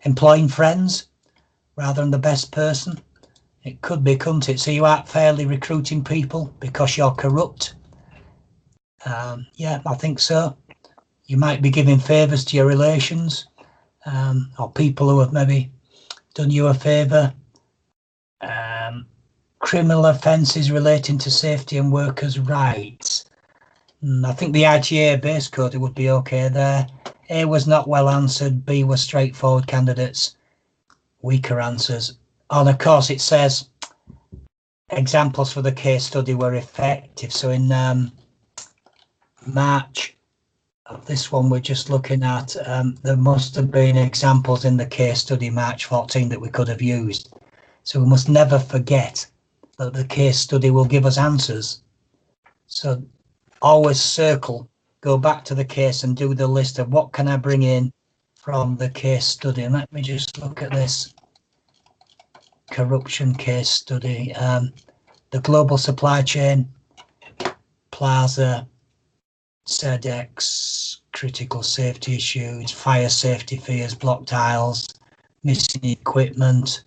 employing friends rather than the best person? It could be, couldn't it? So you aren't fairly recruiting people because you're corrupt. Yeah, I think so. You might be giving favours to your relations, or people who have maybe done you a favour. Criminal offences relating to safety and workers' rights. I think the IGA base code would be okay there. A was not well answered. B was straightforward candidates. Weaker answers. And of course it says examples for the case study were effective. So in March of this one we're just looking at, there must have been examples in the case study March 14 that we could have used. So we must never forget that the case study will give us answers. So always circle, go back to the case and do the list of what can I bring in from the case study. And let me just look at this corruption case study. The global supply chain, Plaza, SEDEX, critical safety issues, fire safety fears, blocked aisles, missing equipment,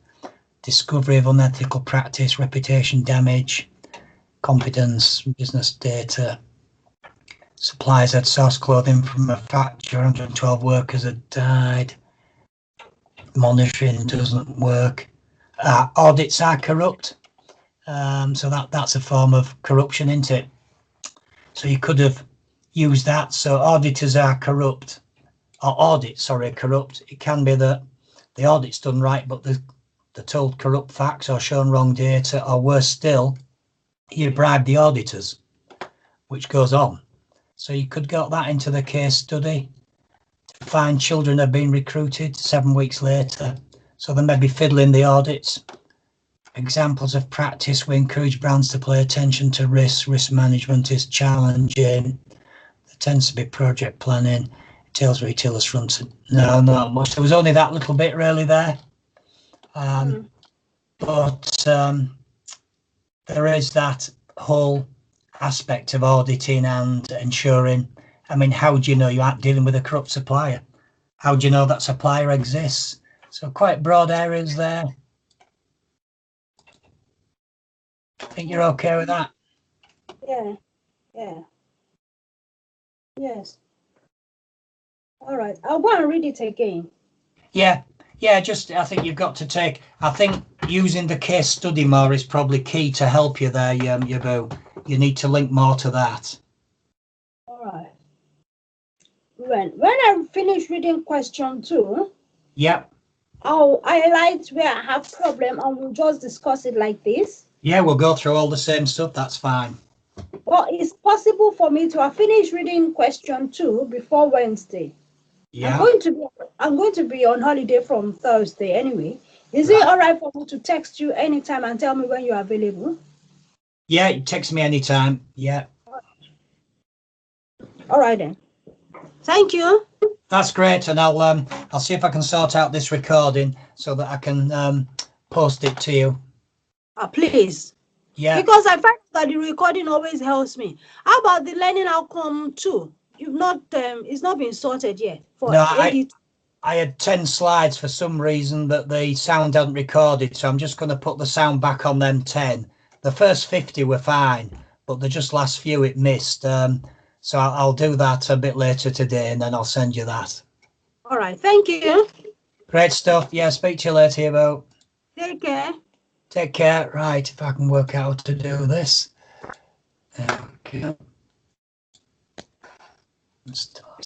discovery of unethical practice, reputation damage, confidence, business data. Suppliers had sourced clothing from a factory, 112 workers had died. Monitoring doesn't work. Audits are corrupt. So that's a form of corruption, isn't it? So you could have used that. So auditors are corrupt, or audits, sorry, corrupt. It can be that the audit's done right, but they're told corrupt facts or shown wrong data, or worse still, you bribe the auditors, which goes on. So you could get that into the case study. To find children have been recruited 7 weeks later. So they may be fiddling the audits. Examples of practice, we encourage brands to pay attention to risk. Risk management is challenging. There tends to be project planning. Tells retailers front. No, not much. There was only that little bit really there. But there is that whole aspect of auditing and ensuring. I mean, how do you know you aren't dealing with a corrupt supplier? How do you know that supplier exists? So quite broad areas there. I think you're okay with that? Yeah. Yes. All right, I'll go and read it again. Yeah, just I think you've got to take, I think using the case study more is probably key to help you there, Yaboo. You need to link more to that. All right. When I finish reading question 2, yep, I'll highlight where I have problem and we'll just discuss it like this. Yeah, we'll go through all the same stuff, that's fine. Well, it's possible for me to have finished reading question 2 before Wednesday. Yeah. I'm going to be on holiday from Thursday anyway. Is it all right for me to text you anytime and tell me when you're available? Yeah, text me anytime. Yeah. All right then. Thank you. That's great, and I'll see if I can sort out this recording so that I can post it to you. Please. Yeah. Because I find that the recording always helps me. How about the learning outcome too? You've not it's not been sorted yet for no, edit. I had 10 slides for some reason that the sound hadn't recorded, so I'm just going to put the sound back on them 10. The first 50 were fine, but the just last few it missed. So I'll do that a bit later today, and then I'll send you that. All right, thank you. Great stuff. Yeah, speak to you later, Yaboo. Take care. Take care. Right, if I can work out how to do this. Okay. Let's start.